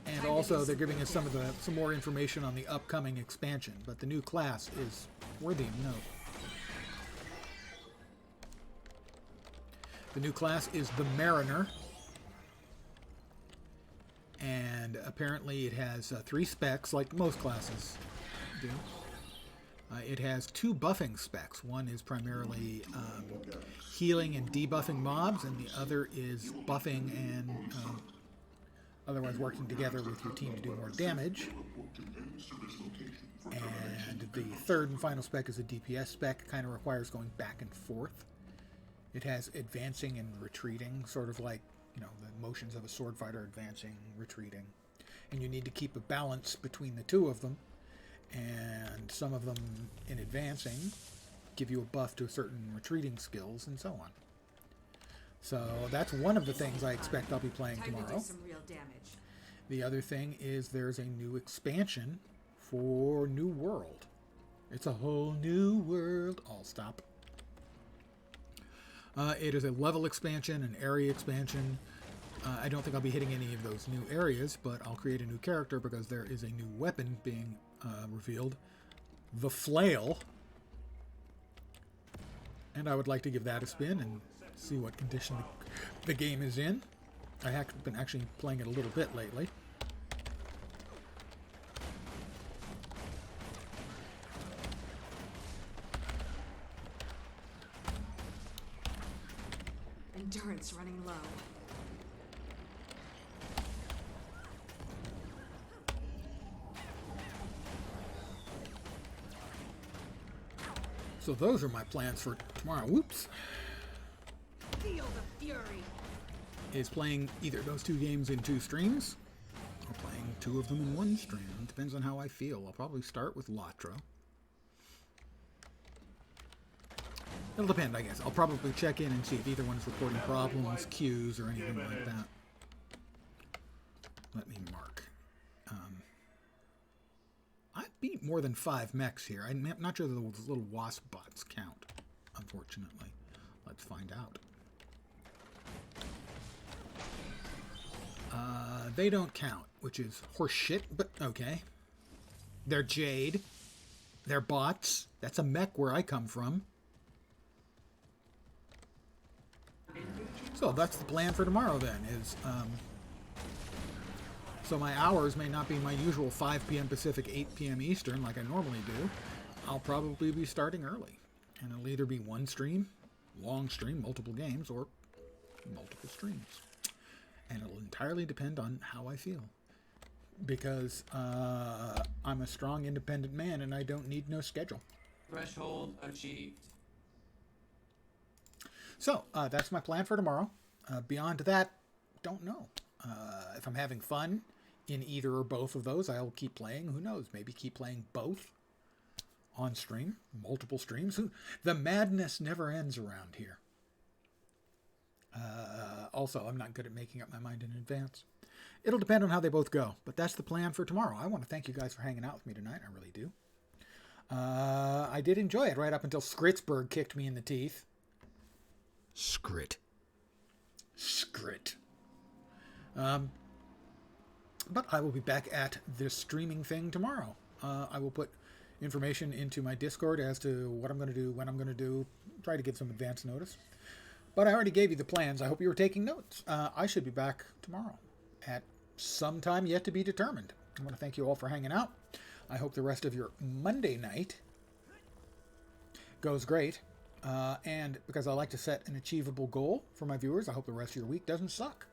And also they're giving us some more information on the upcoming expansion. But the new class is worthy of note. The new class is the Mariner. And apparently it has 3 specs, like most classes do. It has 2 buffing specs. One is primarily healing and debuffing mobs, and the other is buffing and otherwise working together with your team to do more damage. And the third and final spec is a DPS spec. It kind of requires going back and forth. It has advancing and retreating, sort of like, you know, the motions of a sword fighter, advancing, retreating. And you need to keep a balance between the 2 of them. And some of them in advancing give you a buff to certain retreating skills and so on. So that's one of the things I expect I'll be playing tomorrow. Do some real damage. The other thing is there's a new expansion for New World. It's a whole new world. I'll stop. It is a level expansion, an area expansion. I don't think I'll be hitting any of those new areas, but I'll create a new character because there is a new weapon being revealed. The Flail. And I would like to give that a spin and see what condition the game is in. I have been actually playing it a little bit lately. Endurance running low. So those are my plans for tomorrow. Whoops. Feel the fury. Is playing either those 2 games in 2 streams or playing 2 of them in 1 stream. It depends on how I feel. I'll probably start with Latra. It'll depend, I guess. I'll probably check in and see if either one's reporting problems, queues, or anything like that. Let me mark. I beat more than 5 mechs here. I'm not sure that those little wasp bots count, unfortunately. Let's find out. They don't count, which is horseshit, but okay. They're Jade. They're bots. That's a mech where I come from. So that's the plan for tomorrow then, is so my hours may not be my usual 5 p.m. Pacific, 8 p.m. Eastern like I normally do. I'll probably be starting early. And it'll either be one stream, long stream, multiple games, or multiple streams. And it'll entirely depend on how I feel. Because I'm a strong, independent man and I don't need no schedule. Threshold achieved. So, that's my plan for tomorrow. Beyond that, don't know. If I'm having fun in either or both of those, I'll keep playing. Who knows? Maybe keep playing both on stream, multiple streams. The madness never ends around here. Also, I'm not good at making up my mind in advance. It'll depend on how they both go, but that's the plan for tomorrow. I want to thank you guys for hanging out with me tonight. I really do. I did enjoy it right up until Skritzberg kicked me in the teeth. Skrit. But I will be back at this streaming thing tomorrow. I will put information into my Discord as to what I'm going to do, when I'm going to do, try to give some advance notice. But I already gave you the plans. I hope you were taking notes. I should be back tomorrow at some time yet to be determined. I want to thank you all for hanging out. I hope the rest of your Monday night goes great. And because I like to set an achievable goal for my viewers, I hope the rest of your week doesn't suck.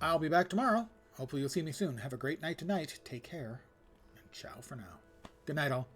I'll be back tomorrow. Hopefully you'll see me soon. Have a great night tonight. Take care. And ciao for now. Good night, all.